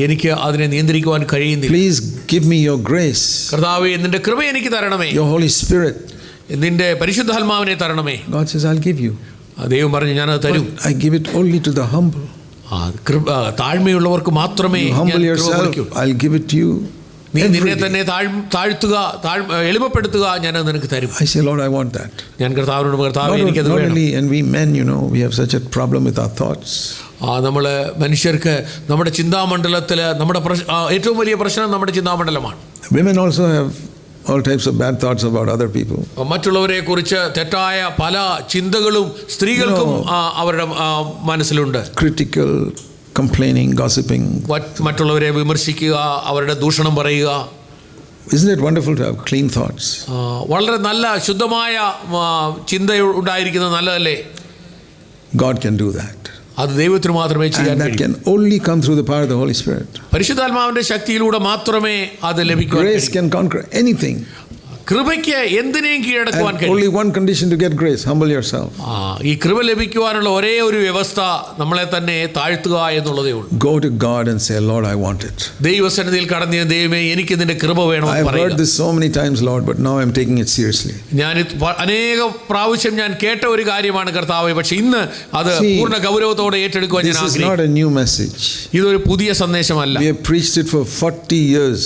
എനിക്ക് അതിനെ നിയന്ത്രിക്കുവാൻ കഴിയുന്നില്ല. Please give me your grace, കർത്താവേ, നിന്റെ കൃപ എനിക്ക് തരണമേ, your Holy Spirit. നിന്റെ പരിശുദ്ധാത്മാവിനെ തരണമേ. God says, I'll give you. ദൈവം പറഞ്ഞു, ഞാനത് തരും. But I give it only to the humble. താഴ്മയുള്ളവർക്ക് മാത്രമേ You humble yourself, I'll give it to you. നീ നിന്നെ Every day. തന്നെ താഴ്ത്തുക, എളിമപ്പെടുത്തുക, ഞാനത് നിനക്ക് തരും. I say, Lord, I want that. ഞാൻ കർത്താവിനോട്, കർത്താവേ, എനിക്കത് Not വേണം. only, and we men, we have such a problem with our thoughts. നമ്മൾ മനുഷ്യർക്ക് നമ്മുടെ ചിന്താമണ്ഡലത്തിൽ ഏറ്റവും വലിയ പ്രശ്നം നമ്മുടെ ചിന്താമണ്ഡലമാണ്. Women also have all types of bad thoughts about other people. മറ്റുള്ളവരെ കുറിച്ച് തെറ്റായ പല ചിന്തകളും സ്ത്രീകൾക്കും അവരുടെ മനസ്സിലുണ്ട്. Critical, complaining, gossiping. മറ്റുള്ളവരെ വിമർശിക്കുക, അവരുടെ ദൂഷണം പറയുക. Isn't it wonderful to have clean thoughts? വളരെ നല്ല ശുദ്ധമായ ചിന്ത ഉണ്ടായിരിക്കുന്നത് നല്ലതല്ലേ? God can do that. അത് ദൈവത്തിന് മാത്രമേ ചെയ്യാൻ And that കഴിയൂ. can only come through the power of the Holy Spirit. പരിശുദ്ധാത്മാവിന്റെ ശക്തിയിലൂടെ മാത്രമേ അത് ലഭിക്കൂ. Grace can conquer anything. കൃപയ്ക്ക് എന്തിനേയും കീഴടക്കുവാൻ And കഴിയും. only one condition to get grace: humble yourself. ഈ കൃപ ലഭിക്കുവാനുള്ള ഒരേ ഒരു വ്യവസ്ഥ നമ്മളെ തന്നെ താഴ്ത്തുക എന്നുള്ളതേ ഉള്ളൂ. Go to God and say, Lord, I want it. ദൈവസന്നിധിയിൽ കടന്നു, ദൈവമേ, എനിക്ക് നിന്റെ കൃപ വേണമെന്ന് I've heard പറയുക. this so many times, Lord, but now I'm taking it seriously. ഞാൻ അനേക പ്രാവശ്യം ഞാൻ കേട്ട ഒരു കാര്യമാണ് കർത്താവേ, പക്ഷെ ഇന്ന് അത് പൂർണ്ണ ഗൗരവത്തോടെ ഏറ്റെടുക്കുവാൻ ഞാൻ This is ആഗ്രഹിക്കുന്നു. not a new message. ഇതൊരു പുതിയ സന്ദേശമല്ല. We have preached it for 40 years.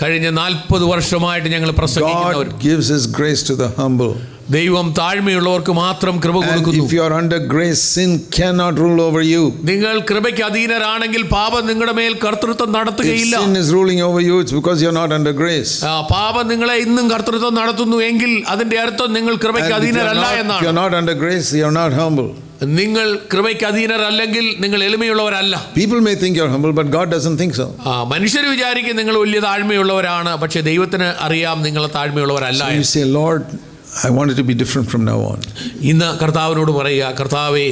കഴിഞ്ഞ 40 വർഷമായിട്ട് ഞങ്ങൾ പ്രസംഗിക്കുന്നവർ. God gives His grace to the humble. ദൈവം താഴ്മയുള്ളവർക്ക് മാത്രം കൃപ And കൊടുക്കുന്നു. if you are under grace, sin cannot rule over you. നിങ്ങൾ കൃപയ്ക്ക് അധീനരാണെങ്കിൽ പാപം നിങ്ങളുടെ മേൽ കർത്തൃത്വം If നടത്തുകയില്ല. sin is ruling over you, it's because you're not under grace. പാപം നിങ്ങളെ ഇന്നും കർത്തൃത്വം നടത്തുന്നു എങ്കിൽ അതിന്റെ അർത്ഥം നിങ്ങൾ കൃപയ്ക്ക് And if അധീനരല്ല you're എന്നാണ്. not under grace, you're not humble. നിങ്ങൾ കൃപയ്ക്ക് അധീനരല്ലെങ്കിൽ നിങ്ങൾ എളിമയുള്ളവരല്ല. People may think you're humble, but God doesn't think so. മനുഷ്യർ വിചാരിക്കും നിങ്ങൾ വലിയ താഴ്മയുള്ളവരാണ്, പക്ഷെ ദൈവത്തിന് അറിയാം നിങ്ങൾ താഴ്മയുള്ളവരല്ല. So you say, Lord, I want it to be different from now on. ഇന്ന് കർത്താവിനോട് പറയുക, കർത്താവേ,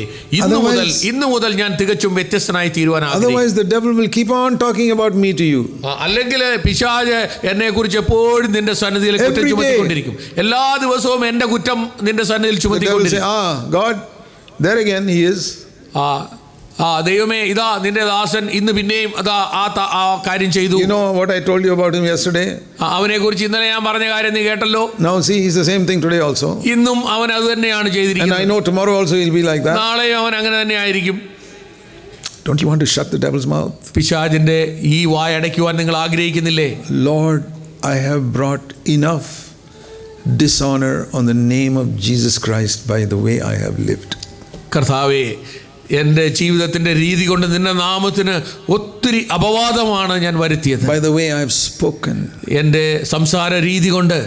ഇന്നു മുതൽ ഞാൻ തികച്ചും വ്യത്യസ്തനായി തീരുവാൻ ആഗ്രഹിക്കുന്നു. Otherwise the devil will keep on talking about me to you. അല്ലെങ്കിൽ പിശാച് എന്നെ കുറിച്ച് എപ്പോഴും നിന്റെ സന്നിധിയിൽ കുറ്റം ചുമത്തിക്കൊണ്ടിരിക്കും. എല്ലാ ദിവസവും എന്റെ കുറ്റം നിന്റെ സന്നിധിയിൽ ചുമത്തിക്കൊണ്ടിരിക്കും. God, there again he is. ദൈവമേ ഇതാ നിന്റെ ദാസൻ ഇന്ന് പിന്നെയും അതാ ആ കാര്യം ചെയ്തു. You know what I told you about him yesterday? അവനെ കുറിച്ച് ഇന്നലെ ഞാൻ പറഞ്ഞ കാര്യം നീ കേട്ടല്ലോ. Now see, he's the same thing today also. ഇന്നും അവൻ അത് തന്നെയാണ് ചെയ്തിരിക്കുന്നത്. And I know tomorrow also he'll be like that. നാളെയും അവൻ അങ്ങനെ തന്നെ ആയിരിക്കും. Don't you want to shut the devil's mouth? പിശാചിന്റെ ഈ വായ അടയ്ക്കുവാൻ നിങ്ങൾ ആഗ്രഹിക്കുന്നില്ലേ? Lord, I have brought enough dishonor on the name of Jesus Christ by the way I have lived. കർത്താവേ, എൻ്റെ ജീവിതത്തിൻ്റെ രീതി കൊണ്ട് നിന്റെ നാമത്തിന് ഒത്തിരി അപവാദമാണ് ഞാൻ വരുത്തിയത്. By the way I have spoken. എൻ്റെ സംസാര രീതി കൊണ്ട്.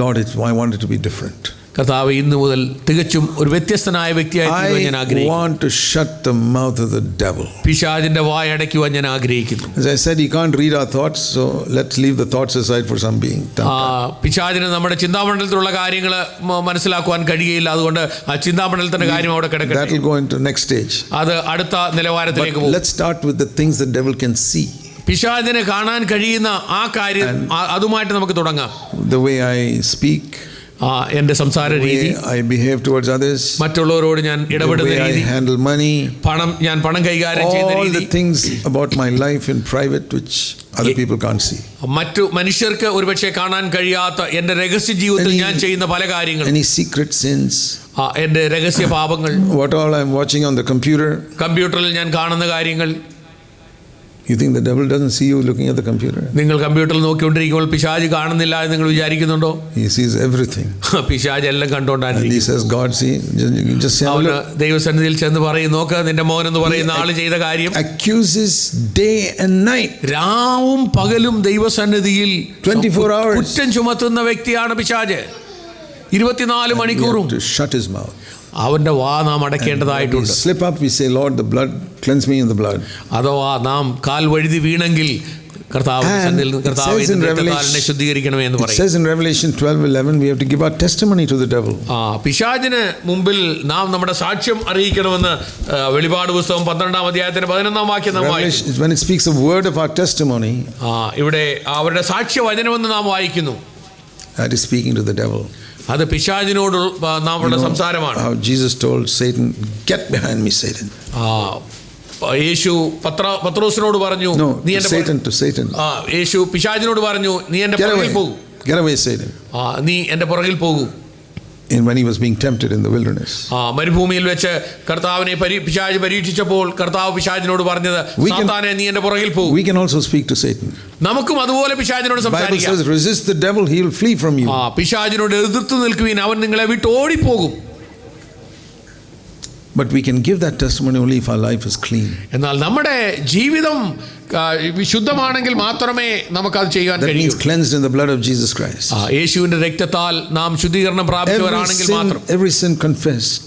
Lord, I want it to be different. കർത്താവ് ഇന്ന് മുതൽ തികച്ചും ഒരു വ്യത്യസ്തനായ വ്യക്തിയായി ഞാൻ ആഗ്രഹിക്കുന്നു. I want to shut the mouth of the devil. പിശാചിന്റെ വായ അടയ്ക്കുവാൻ ഞാൻ ആഗ്രഹിക്കുന്നു. As I said, he can't read our thoughts, so let's leave the thoughts aside for some being done. പിശാചിന് നമ്മുടെ ചിന്താമണ്ഡലത്തിലുള്ള കാര്യങ്ങൾ മനസ്സിലാക്കുവാൻ കഴിയുകയില്ല. അതുകൊണ്ട് ആ ചിന്താമണ്ഡലത്തിന്റെ കാര്യം അവിടെ കിടക്കട്ടെ. That will go into next stage. അത് അടുത്ത നിലവാരത്തിലേക്ക് പോകും. Let's start with the things the devil can see. പിശാചിന് കാണാൻ കഴിയുന്ന ആ കാര്യം അതുമായിട്ട് നമുക്ക് തുടങ്ങാം. The way I speak, എൻ്റെ സംസാര രീതി, I behave towards others, മറ്റുള്ളവരോട് ഞാൻ ഇടപെടുന്ന രീതി, I handle money, ഞാൻ പണം കൈകാര്യം ചെയ്യുന്ന രീതി, all the things about my life in private which other people can't see. മറ്റു മനുഷ്യർക്ക് ഒരുപക്ഷെ കാണാൻ കഴിയാത്ത എൻ്റെ രഹസ്യ ജീവിതത്തിൽ ഞാൻ ചെയ്യുന്ന പല കാര്യങ്ങൾ, any secret sins, എൻ്റെ രഹസ്യ പാപങ്ങൾ, what all I'm watching on the computer. കമ്പ്യൂട്ടറിൽ ഞാൻ കാണുന്ന കാര്യങ്ങൾ. You think the devil doesn't see you looking at the computer? നിങ്ങൾ കമ്പ്യൂട്ടറിൽ നോക്കിക്കൊണ്ടിരിക്കുമ്പോൾ പിശാച് കാണുന്നില്ല എന്ന് നിങ്ങൾ വിചാരിക്കുന്നുണ്ടോ? He sees everything. പിശാച് എല്ലാം കണ്ടുകൊണ്ടാണ്. He says, God, see, just അവന് ദൈവസന്നിധിയിൽ ചെന്ന് പറയും, നോക്ക് നിന്റെ മോൻ എന്ന് പറയുന്ന ആള് ചെയ്ത കാര്യം. Accuses day and night. രാവും പകലും ദൈവസന്നിധിയിൽ 24 hours. കുറ്റം ചുമത്തുന്ന വ്യക്തിയാണ് പിശാച്. 24 മണിക്കൂറും. To shut his mouth. അവന്റെ വാ നാം അടയ്ക്കേണ്ടതായിട്ടുണ്ട്. Slip up, we say, Lord, the blood, cleanse me in the blood. അഥവാ നാം കാൽ വഴുതി വീണെങ്കിൽ കർത്താവിനെ ശുദ്ധീകരിക്കണമേ എന്ന് പറയും. It says in Revelation 12:11 we have to give our testimony to the devil. പിശാചിന് മുമ്പിൽ നാം നമ്മുടെ സാക്ഷ്യം അറിയിക്കണമെന്ന് വെളിപാട് പുസ്തകം 12-ാം അധ്യായത്തിന്റെ 11-ാം വാക്യം നാം വായിക്കുന്നു. When it speaks of word of our testimony, ഇവിടെ അവരുടെ സാക്ഷ്യ വചനമെന്ന് നാം വായിക്കുന്നു. That is speaking to the devil. അത് പിശാചിനോട് നമ്മുടെ സംസാരമാണ്. How Jesus told Satan, "Get behind me, Satan." യേശു പത്രോസിനോട് പറഞ്ഞു, നീ to Satan. യേശു പിശാചിനോട് പറഞ്ഞു, നീ എൻ്റെ പുറകിൽ പോകൂ. Get away, Satan. നീ എൻ്റെ പുറകിൽ പോകൂ. And when he was being tempted in the wilderness. മരുഭൂമിയിൽ വെച്ച് കർത്താവിനെ പിശാച് പരീക്ഷിച്ചപ്പോൾ കർത്താവ് പിശാചിനോട് പറഞ്ഞത്, സാത്താനെ നീ എൻ്റെ പുറകിൽ പോകൂ. We can also speak to Satan. നമുക്കും അതുപോലെ പിശാചിനോട് സംസാരിക്കാം. Bible says, resist the devil, he will flee from you. പിശാചിനോട് എതിർത്ത് നിൽക്കുവിൻ, അവൻ നിങ്ങളെ വിട്ട് ഓടിപ്പോകും. But we can give that testimony only if our life is clean. എന്നാൽ നമ്മുടെ ജീവിതം വിശുദ്ധമാണെങ്കിൽ മാത്രമേ നമുക്കത് ചെയ്യാൻ കഴിയൂ. That means cleansed in the blood of Jesus Christ. യേശുവിന്റെ രക്തത്താൽ നാം ശുദ്ധീകരണം പ്രാപിച്ചവരാണെങ്കിൽ മാത്രം. Every sin confessed.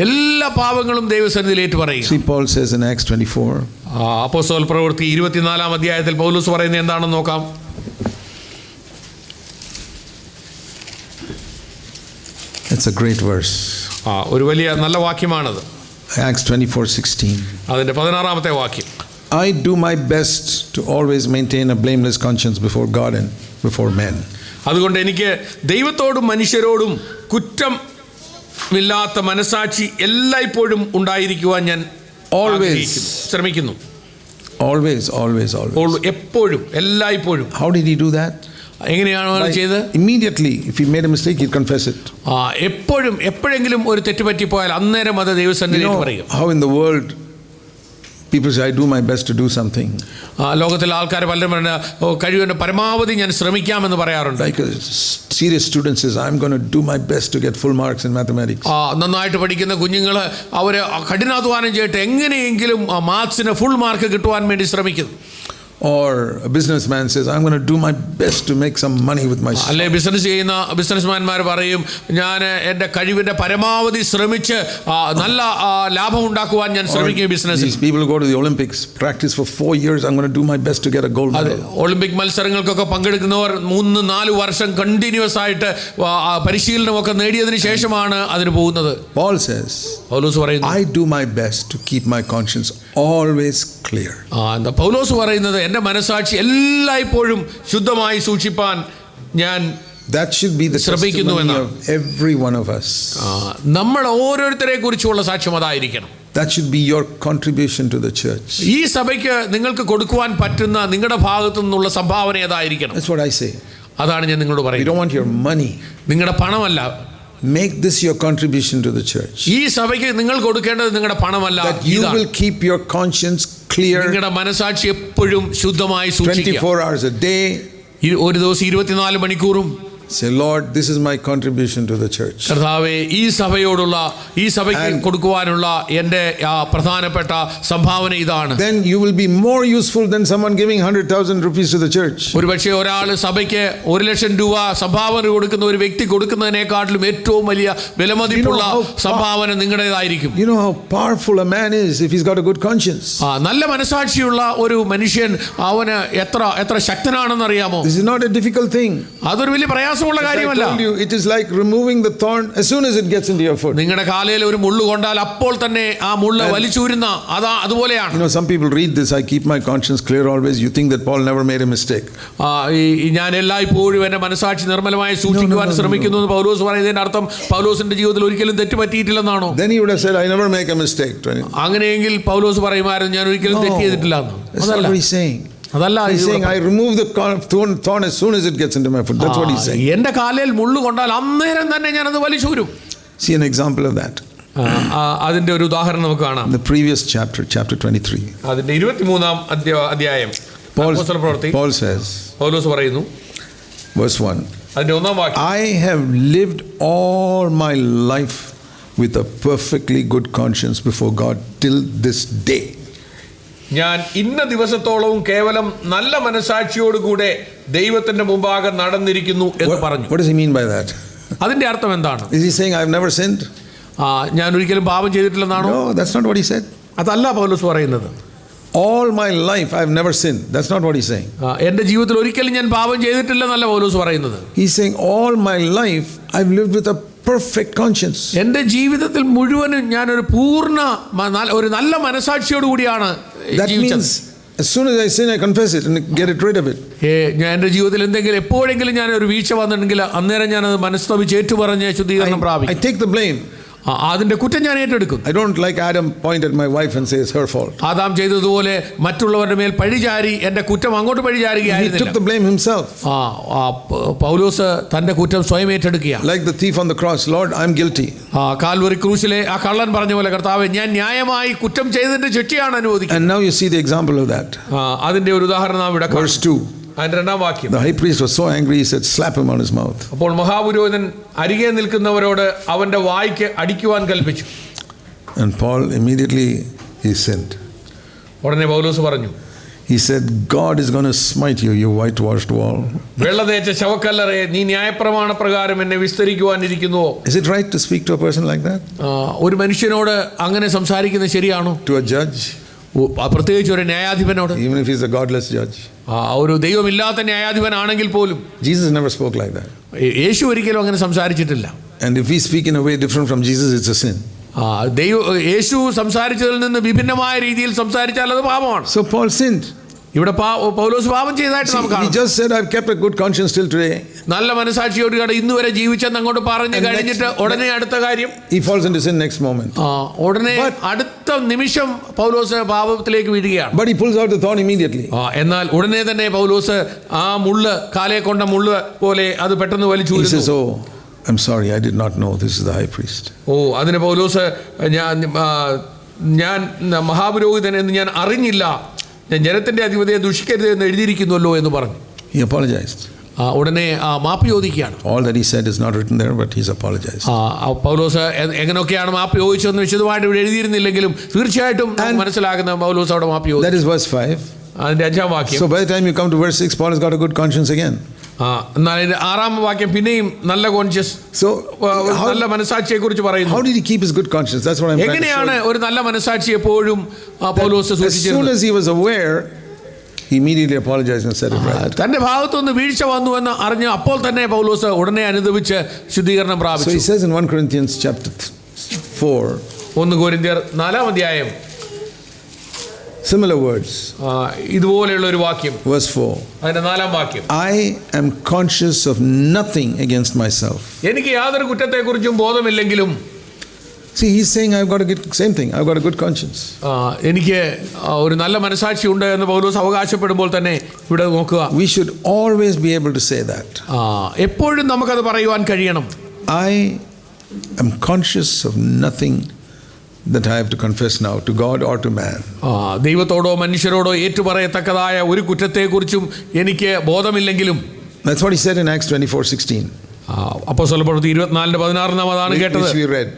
എല്ലാ പാപങ്ങളും ദൈവസന്നിധിയിൽ ഏറ്റുപറയുക. See, Paul says in Acts 24. അപ്പോസ്തല പ്രവൃത്തി 24-ാം അധ്യായത്തിൽ പൗലോസ് പറയുന്നത് എന്താണെന്ന് നോക്കാം. It's a great verse. ഒരു വലിയ നല്ല വാക്യമാണത്. Acts 24:16. അതിന്റെ 16-ാമത്തെ വാക്യം. I do my best to always maintain a blameless conscience before God and before men. അതുകൊണ്ട് എനിക്ക് ദൈവത്തോടും മനുഷ്യരോടും കുറ്റമില്ലാത്ത മനസാക്ഷി എല്ലായ്പ്പോഴും ഉണ്ടായിരിക്കുവാൻ ഞാൻ ശ്രമിക്കുന്നു. Always. എപ്പോഴും, എല്ലായ്പ്പോഴും. How did he do that? എങ്ങനെയാണ് ചെയ്തത്? Immediately, if he made a mistake, he'd confess it. എപ്പോഴെങ്കിലും ഒരു തെറ്റ് പറ്റിപ്പോയാൽ അന്നേരം അത് ദൈവസന്നിധിയിൽ പറയും. How in the world people say, I do my best to do something. ലോകത്തിലെ ആൾക്കാർ പലരും കഴിവിന്റെ പരമാവധി ഞാൻ ശ്രമിക്കാമെന്ന് പറയാറുണ്ട്. Like a serious student says, I'm going to do my best to get full marks in mathematics. നന്നായിട്ട് പഠിക്കുന്ന കുഞ്ഞുങ്ങൾ അവര് കഠിനാധ്വാനം ചെയ്തിട്ട് എങ്ങനെയെങ്കിലും മാത്സിന് ഫുൾ മാർക്ക് കിട്ടുവാൻ വേണ്ടി ശ്രമിക്കുന്നു. Or a businessman says, I'm going to do my best to make some money with my അല്ലെ ബിസിനസ് ചെയ്യുന്ന ബിസിനസ്മാൻമാർ പറയും, ഞാൻ എൻ്റെ കഴിവിൻ്റെ പരമാവധി ശ്രമിച്ച് നല്ല ലാഭം ഉണ്ടാക്കുവാൻ ഞാൻ ശ്രമിക്കും ബിസിനസ്സിൽ. These people who go to the Olympics practice for 4 years. I'm going to do my best to get a gold medal. Olympic മത്സരങ്ങൾക്കൊക്കെ പങ്കെടുക്കുന്നവർ 3-4 വർഷം കണ്ടിന്യൂസ് ആയിട്ട് പരിശീലനമൊക്കെ നേടിയതിനു ശേഷമാണ് അതിന് പോകുന്നത്. Paul says, പൗലോസ് പറയുന്നു, I do my best to keep my conscience always clear. പൗലോസ് പറയുന്നത്, എൻ്റെ മനസാക്ഷി എല്ലായ്പ്പോഴും ശുദ്ധമായി സൂക്ഷിപ്പാൻ ഞാൻ That should be the testimony of every one of us. നമ്മൾ ഓരോരുത്തരെ കുറിച്ചുള്ള സാക്ഷ്യം അതായിരിക്കണം. That should be your contribution to the church. ഈ സഭയ്ക്ക് നിങ്ങൾക്ക് കൊടുക്കുവാൻ പറ്റുന്ന നിങ്ങളുടെ ഭാഗത്തു നിന്നുള്ള സംഭാവന ഏതായിരിക്കണം? That's what I say. അതാണ് ഞാൻ നിങ്ങളോട് You പറയുന്നത്. don't want your money. നിങ്ങളുടെ പണമല്ല. Make this your contribution to the church. ഈ സഭയ്ക്ക് നിങ്ങൾ കൊടുക്കേണ്ടത് നിങ്ങളുടെ പണമല്ല. That you will keep your conscience clear നിങ്ങളുടെ മനസാക്ഷി എപ്പോഴും ശുദ്ധമായി സൂക്ഷിക്കുക. 24 hours a day. ഒരു ദിവസം 24 മണിക്കൂറും Say, Lord, this is my contribution to the church. കർത്താവേ, ഈ സഭയോടുള്ള ഈ സഭയ്ക്ക് കൊടുക്കുവാനുള്ള എൻ്റെ പ്രധാനപ്പെട്ട സംഭാവന ഇതാണ്. Then you will be more useful than someone giving 100,000 rupees to the church. ഒരുപക്ഷെ ഒരാൾ സഭയ്ക്ക് 1,00,000 രൂപ സംഭാവന കൊടുക്കുന്ന ഒരു വ്യക്തി കൊടുക്കുന്നതിനേക്കാട്ടിലും ഏറ്റവും വലിയ വിലമതിപ്പുള്ള സംഭാവന നിങ്ങളുടേതായിരിക്കും. You know how powerful a man is if he's got a good conscience. നല്ല മനസാക്ഷിയുള്ള ഒരു മനുഷ്യൻ അവന് എത്ര ശക്തനാണെന്ന് അറിയാമോ? This is not a difficult thing. അതൊരു വലിയ പ്രയാസമുള്ള കാര്യമല്ല. I told you, it is like removing the thorn as soon as it gets into your foot. നിങ്ങളുടെ കാലിൽ ഒരു മുള്ളു കൊണ്ടാൽ അപ്പോൾ തന്നെ ആ മുള്ള് വലിച്ചൂരുന്ന അതുപോലെയാണ്. You know, some people read this, I keep my conscience clear always. You think that Paul never made a mistake. ഞാൻ എല്ലായ്പ്പോഴും എൻ്റെ മനസാക്ഷി നിർമ്മലമായി സൂക്ഷിക്കുവാൻ ശ്രമിക്കുന്നു എന്ന് പൗലോസ് പറയുന്നതിന്റെ അർത്ഥം പൗലോസിന്റെ ജീവിതത്തിൽ ഒരിക്കലും തെറ്റ് പറ്റിയിട്ടില്ലെന്നാണോ? Then he would have said, I never make a mistake. അങ്ങനെയെങ്കിൽ പൗലോസ് പറയുമായിരുന്നു ഞാൻ ഒരിക്കലും തെറ്റ് ചെയ്തിട്ടില്ല എന്ന്. That's not what he's saying. He's saying, I remove the thorn as soon as it gets into my foot. That's what he's saying. എൻ്റെ കാലിൽ മുള്ളു കൊണ്ടാൽ അന്നേരം തന്നെ ഞാൻ അത് വലിച്ചൂരും. See an example of that. അതിന്റെ ഒരു ഉദാഹരണം നമുക്ക് കാണാം. The previous chapter 23. അതിന്റെ 23-ാം അധ്യായം Paul says, പൗലോസ് പറയുന്നു, verse 1, അതിന്റെ 1-ാം വാക്യം, I have lived all my life with a perfectly good conscience before God till this day. ഞാൻ ഇന്ന ദിവസത്തോളവും കേവലം നല്ല മനസാക്ഷിയോടുകൂടെ ദൈവത്തിന്റെ മുമ്പാകെ നടന്നിരിക്കുന്നു എന്ന് പറഞ്ഞു. What does he mean by that? അതിന്റെ അർത്ഥം എന്താണ്? Is he saying I have never sinned? ഞാൻ ഒരിക്കലും പാപം ചെയ്തിട്ടില്ലെന്നാണോ? No, that's not what he said. അതല്ല പൗലോസ് പറയുന്നത്. All my life I have never sinned. That's not what he's saying. എൻ്റെ ജീവിതത്തിൽ ഒരിക്കലും ഞാൻ പാപം ചെയ്തിട്ടില്ലെന്നല്ല പൗലോസ് പറയുന്നത്. He's saying all my life I've lived with a perfect conscience. എൻ്റെ ജീവിതത്തിൽ മുഴുവനും ഞാൻ ഒരു നല്ല മനസാക്ഷിയോട് കൂടിയാണ് ജീവിച്ചത്. That means as soon as I sin, I confess it and get rid of it. ഞാൻ എൻ്റെ ജീവിതത്തിൽ എപ്പോഴെങ്കിലും ഞാൻ ഒരു വീഴ്ച വന്നിട്ടുണ്ടെങ്കിൽ അന്നേരം ഞാൻ അത് മനസ്തപിച്ച് ഏറ്റുപറഞ്ഞ് ശുദ്ധീകരണം പ്രാപിക്കും. I take the blame. അതിന്റെ കുറ്റം ഞാൻ ഏറ്റെടുക്കും. I don't like Adam point at my wife and say it's her fault. Adam ചെയ്തതുപോലെ മറ്റുള്ളവരുടെ മേൽ പഴിചാരി എൻ്റെ കുറ്റം അങ്ങോട്ട് പഴിചാരുകയായിരുന്നില്ല. He took the blame himself. പൗലോസ് തന്റെ കുറ്റം സ്വയം ഏറ്റെടുക്കുകയാണ്. Like the thief on the cross, Lord, I'm guilty. Calvary ക്രൂശിലെ ആ കള്ളൻ പറഞ്ഞ പോലെ, കർത്താവേ, ഞാൻ ന്യായമായി കുറ്റം ചെയ്തതിന്റെ ശിക്ഷയാണ് അനുഭവിക്കുന്നത്. And now you see the example of that. അതിന്റെ ഒരു ഉദാഹരണം നാം ഇവിടെ Verse 2. അതിന്റെ 2-ാം വാക്യം, The high priest was so angry he said, slap him on his mouth. അപ്പോൾ മഹാപുരോഹിതൻ അരികെ നിൽക്കുന്നവരോട് അവന്റെ വായ്ക്ക് അടിക്കുവാൻ കൽപ്പിച്ചു. And Paul immediately he sinned. ഉടനെ പൗലോസ് പറഞ്ഞു, He said, God is going to smite you, you whitewashed wall. വെള്ള തേച്ച ശവക്കല്ലറയെ നീ ന്യായപ്രമാണ പ്രകാരം എന്നെ വിസ്തരിക്കുവാനിരിക്കുന്നുവോ? Is it right to speak to a person like that? ഒരു മനുഷ്യനോട് അങ്ങനെ സംസാരിക്കുന്നത് ശരിയാണോ? To a judge? പ്രത്യേകിച്ച് ഒരു ന്യായാധിപനോട്? Even if he's a godless judge. ഒരു ദൈവമില്ലാത്ത ന്യായാധിപനാണെങ്കിൽ പോലും. Jesus never spoke like that. യേശു ഒരിക്കലും അങ്ങനെ സംസാരിച്ചിട്ടില്ല. And if we speak in a way different from Jesus, it's a sin. യേശു സംസാരിച്ചതിൽ നിന്ന് വിഭിന്നമായ രീതിയിൽ സംസാരിച്ചാൽ അത് പാപമാണ്. So Paul sinned. ഇവിടെ പൗലോസ് പാപം ചെയ്തതായിട്ട് നമുക്ക് കാണാം. He just said, I've kept a good conscience till today. നല്ല മനസാക്ഷിയോട് ഇന്ന് വരെ ജീവിച്ചെന്ന് അങ്ങോട്ട് പറഞ്ഞു കഴിഞ്ഞിട്ട് ഉടനെ അടുത്ത കാര്യം he falls into sin next moment. ഉടനെ അടുത്ത നിമിഷം പൗലോസ് പാപത്തിലേക്ക് വീഴുകയാണ്. But he pulls out the thorn immediately. എന്നാൽ ഉടനെ തന്നെ പൗലോസ് ആ മുള്ള്, കാലേ കൊണ്ട മുള്ള് പോലെ അത് പെട്ടെന്ന് വലിച്ചൂരുന്നു. He says, oh, I'm sorry, I did not know this is the high priest. അതിന് പൗലോസ് ഞാൻ മഹാപുരോഹിതൻ എന്ന് ഞാൻ അറിഞ്ഞില്ല, ഞാൻ ജനത്തിന്റെ അധിപതിയെ ദുഷിക്കരുത് എന്ന് എഴുതിയിരിക്കുന്നുവല്ലോ എന്ന് പറഞ്ഞു. He apologized. ഉടനെ മാപ്പ് ചോദിക്കുകയാണ്. All that he said is not written there, but he's apologized. പൗലോസ് എങ്ങനെയൊക്കെയാണ് മാപ്പ് ചോദിച്ചതെന്ന് വിശദമായിട്ട് ഇവിടെ എഴുതിയിരുന്നില്ലെങ്കിലും തീർച്ചയായിട്ടും മനസ്സിലാകുന്ന പൗലോസ് അവിടെ മാപ്പ് ചോദിച്ചു. That is verse 5. അതിന്റെ 5-ാം വാക്യം. So by the time you come to verse 6, Paul has got a good conscience again. എന്നാൽ 6-ാം വാക്യം പിന്നെയും നല്ല കോൺഷ്യസ്, നല്ല മനസാക്ഷിയെ കുറിച്ച് പറയുന്നു. How did he keep his good conscience? That's what I'm trying to show. എങ്ങനെയാണ് ഒരു നല്ല മനസാക്ഷി എപ്പോഴും പൗലോസ് സൂക്ഷിച്ചിരുന്നത്? As soon as he was aware, he immediately apologized and said it right. തന്റെ ഭാഗത്തുനിന്ന് വീഴ്ച വന്നു എന്ന് അറിഞ്ഞ് അപ്പോൾ തന്നെ പൗലോസ് ഉടനെ അനുദപിച്ച് ശുദ്ധീകരണം പ്രാപിച്ചു. So he says in 1 Corinthians chapter 4, 1 കൊരിന്ത്യർ 4-ാം അധ്യായം, similar words. ഇതുപോലെയുള്ള ഒരു വാക്യം, verse 4. അതിന്റെ 4-ാം വാക്യം, I am conscious of nothing against myself. എനിക്ക് യാതൊരു കുറ്റത്തെക്കുറിച്ചും ബോധമില്ലെങ്കിലും. See, he's saying, I've got a good, same thing, I've got a good conscience. എനിക്ക് ഒരു നല്ല മനസാക്ഷി ഉണ്ട് എന്ന് പൗലോസ് അവകാശപ്പെടുമ്പോൾ തന്നെ ഇവിടെ നോക്കുക, We should always be able to say that. എപ്പോഴും നമുക്കത് പറയുവാൻ കഴിയണം. I am conscious of nothing that I have to confess now to God or to man. ദൈവത്തോടോ മനുഷ്യരോടോ ഏറ്റുപറയത്തക്കതായ ഒരു കുറ്റത്തെക്കുറിച്ചും എനിക്ക് ബോധമില്ലെങ്കിലും. That's what he said in Acts 24:16. അപ്പോസ്തലപ്രവൃത്തി 24:16 അതാണ് കേട്ടത്. Which we read.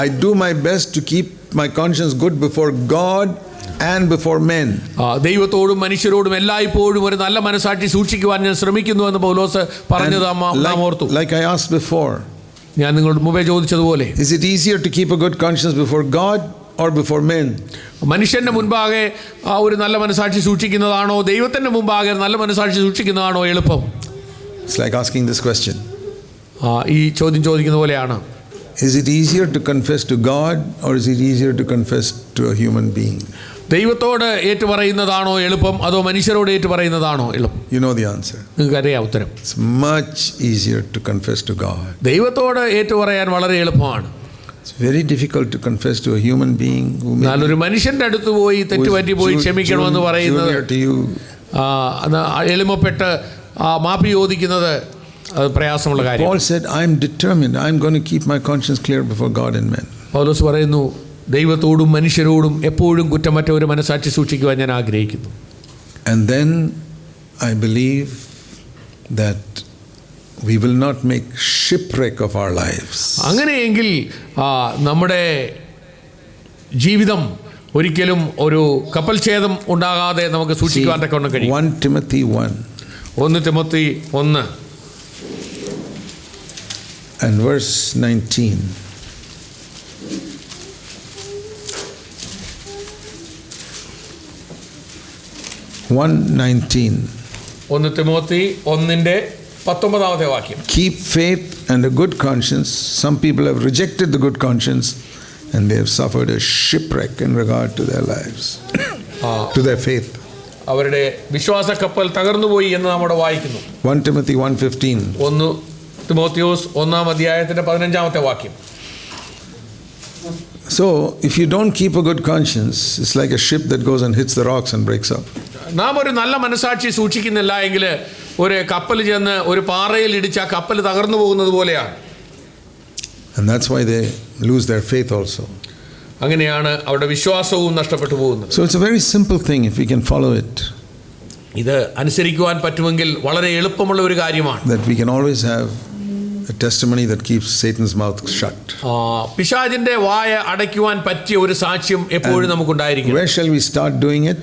I do my best to keep my conscience good before God and before men. ദൈവത്തോടും മനുഷ്യരോടും എല്ലായ്പ്പോഴും ഒരു നല്ല മനസാക്ഷി സൂക്ഷിക്കുവാൻ ഞാൻ ശ്രമിക്കുന്നു എന്ന് പൗലോസ് പറഞ്ഞത് നാം ഓർത്തു. Like I asked before, ഞാൻ നിങ്ങളോട് മുമ്പേ ചോദിച്ചതുപോലെ, is it easier to keep a good conscience before God or before men? മനുഷ്യന്റെ മുൻപാകെ ഒരു നല്ല മനസാക്ഷി സൂക്ഷിക്കുന്നതാണോ ദൈവത്തിന്റെ മുൻപാകെ നല്ല മനസാക്ഷി സൂക്ഷിക്കുന്നതാണോ എളുപ്പം? It's like asking this question. ഈ ചോദ്യം ചോദിക്കുന്ന പോലെയാണ്. Is it easier to confess to God or is it easier to confess to a human being? ദൈവത്തോട് ഏറ്റുപറയുന്നതാണോ എളുപ്പം അതോ മനുഷ്യരോട് ഏറ്റുപറയുന്നതാണോ എളുപ്പം? You know the answer. നിങ്ങൾക്ക് അറിയാം ഉത്തരം. It's much easier to confess to God. ദൈവത്തോട് ഏറ്റുപറയാൻ വളരെ എളുപ്പമാണ്. It's very difficult to confess to a human being who may ഒരു മനുഷ്യന്റെ അടുത്ത് പോയി തെറ്റുപറ്റി പോയി ക്ഷമിക്കണമെന്ന് പറയുന്നത് എളിമപ്പെട്ട് മാപ്പി ചോദിക്കുന്നത് പ്രയാസമുള്ള കാര്യം. Paul said, I am determined, I am going to keep my conscience clear before God and men. പൗലോസ് പറയുന്നു, ദൈവത്തോടും മനുഷ്യരോടും എപ്പോഴും കുറ്റമറ്റ ഒരു മനസാക്ഷി സൂക്ഷിക്കുവാൻ ഞാൻ ആഗ്രഹിക്കുന്നു. And then I believe that we will not make shipwreck of our lives. അങ്ങനെയെങ്കിൽ നമ്മുടെ ജീവിതം ഒരിക്കലും ഒരു കപ്പൽ ഛേദം ഉണ്ടാകാതെ നമുക്ക് സൂക്ഷിക്കുവാൻ തക്കവണ്ണം കഴിയും. 1 Timothy 1 and verse 19. 1:19. 1 തിമോത്തി 1:19 വാക്യം. Keep faith and a good conscience. Some people have rejected the good conscience and they have suffered a shipwreck in regard to their lives, to their faith. അവരുടെ വിശ്വാസ കപ്പൽ തകർന്നുപോയി എന്ന് നമ്മൾ വായിക്കുന്നു. 1 Timothy 1:15. 1 Timotheos 1:15 വാക്യം. So if you don't keep a good conscience, it's like a ship that goes and hits the rocks and breaks up. നാം ഒരു നല്ല മനസാക്ഷി സൂക്ഷിക്കുന്നില്ല എങ്കിൽ ഒരു കപ്പൽ ചെന്ന് ഒരു പാറയിൽ ഇടിച്ച് ആ കപ്പൽ തകർന്നു പോകുന്നത് പോലെയാണ്. And that's why they lose their faith also. അങ്ങനെയാണ് അവരുടെ വിശ്വാസവും നഷ്ടപ്പെട്ടു പോകുന്നത്. So it's a very simple thing if we can follow it. ഇത് അനുസരിക്കുവാൻ പറ്റുമെങ്കിൽ വളരെ എളുപ്പമുള്ള ഒരു കാര്യമാണ്. That we can always have a testimony that keeps Satan's mouth shut. പിശാചിന്റെ വായ അടയ്ക്കുവാൻ പറ്റിയ ഒരു സാക്ഷ്യം എപ്പോഴും നമുക്കുണ്ടായിരിക്കും. Where shall we start doing it?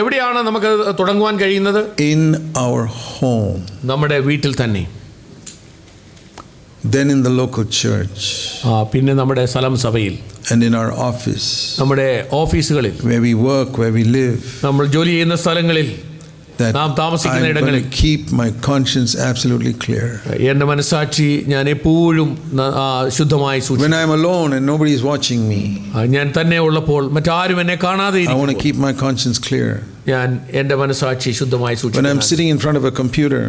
എവിടെയാണ് നമുക്ക് തുടങ്ങുവാൻ കഴിയുന്നത്? In our home. നമ്മുടെ വീട്ടിൽ തന്നെ. Then in the local church. പിന്നെ നമ്മുടെ സ്ഥലം സഭയിൽ. And in our office. നമ്മുടെ ഓഫീസുകളിൽ. Where we work, where we live. നമ്മൾ ജോലി ചെയ്യുന്ന സ്ഥലങ്ങളിൽ. That നാം താമസിക്കുന്ന ഇടങ്ങളിൽ. I'm going to keep my conscience absolutely clear. എൻ്റെ മനസാക്ഷി ഞാൻ എപ്പോഴും ശുദ്ധമായി സൂക്ഷിക്കും. When I'm alone and nobody is watching me. ഞാൻ തന്നെ ഉള്ളപ്പോൾ മറ്റാരും എന്നെ കാണാതെ I want to keep my conscience clear. ഞാൻ എൻ്റെ മനസാക്ഷി ശുദ്ധമായി സൂക്ഷിക്കും. When I'm sitting in front of a computer.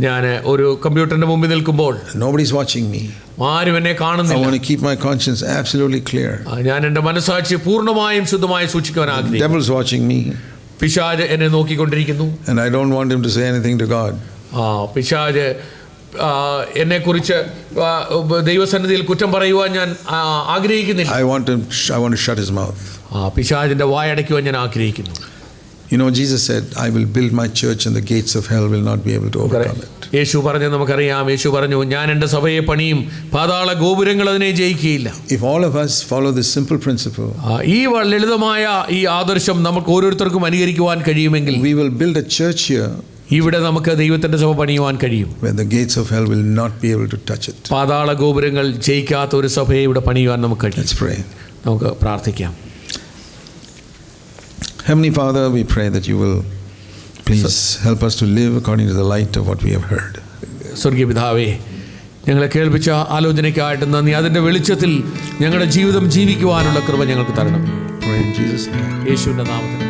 ഞാൻ ഒരു കമ്പ്യൂട്ടറിന്റെ മുമ്പിൽ നിൽക്കുമ്പോൾ nobody's watching me. ആരും എന്നെ കാണുന്നില്ല. I want to keep my conscience absolutely clear. ഞാൻ എൻ്റെ മനസാക്ഷി പൂർണ്ണമായും ശുദ്ധമായി സൂക്ഷിക്കാൻ ആഗ്രഹിക്കുന്നു. Devil's watching me. പിശാച് എന്നെ നോക്കിക്കൊണ്ടിരിക്കുന്നു. And I don't want him to say anything to God. പിശാച് എന്നെക്കുറിച്ച് ദൈവസന്നിധിയിൽ കുറ്റം പറയുവാൻ ഞാൻ ആഗ്രഹിക്കുന്നില്ല. I want to shut his mouth. പിശാചിന്റെ വായടയ്ക്കുവാൻ ഞാൻ ആഗ്രഹിക്കുന്നു. You know, Jesus said, I will build my church and the gates of hell will not be able to overcome it. യേശു പറഞ്ഞു, നമുക്കറിയാം, യേശു പറഞ്ഞു, ഞാൻ എൻ്റെ സഭയെ പണിയും, പാതാള ഗോപുരങ്ങൾ അതിനെ ജയിക്കുകയില്ല. If all of us follow this simple principle, ഈ ലളിതമായ ഈ ആദർശം നമുക്ക് ഓരോരുത്തർക്കും അനുകരിക്കുവാൻ കഴിയുമെങ്കിൽ, we will build a church here ഇവിടെ നമുക്ക് ദൈവത്തിന്റെ സഭ പണിയുവാൻ കഴിയും. where the gates of hell will not be able to touch it. പാതാള ഗോപുരങ്ങൾ ജയിക്കാത്ത ഒരു സഭയെ ഇവിടെ പണിയുവാൻ നമുക്ക് കഴിയും. Let's pray. നമുക്ക് പ്രാർത്ഥിക്കാം. Heavenly Father, we pray that you will please help us to live according to the light of what we have heard. സ്വർഗീയ പിതാവേ, ഞങ്ങളെ കേൾപ്പിച്ച ആലോചനയ്ക്കായിട്ട് നന്ദി. അതിൻ്റെ വെളിച്ചത്തിൽ ഞങ്ങളുടെ ജീവിതം ജീവിക്കുവാനുള്ള കൃപ ഞങ്ങൾക്ക് തരണം. Pray in Jesus' name. യേശുവിൻ്റെ നാമത്തിൽ.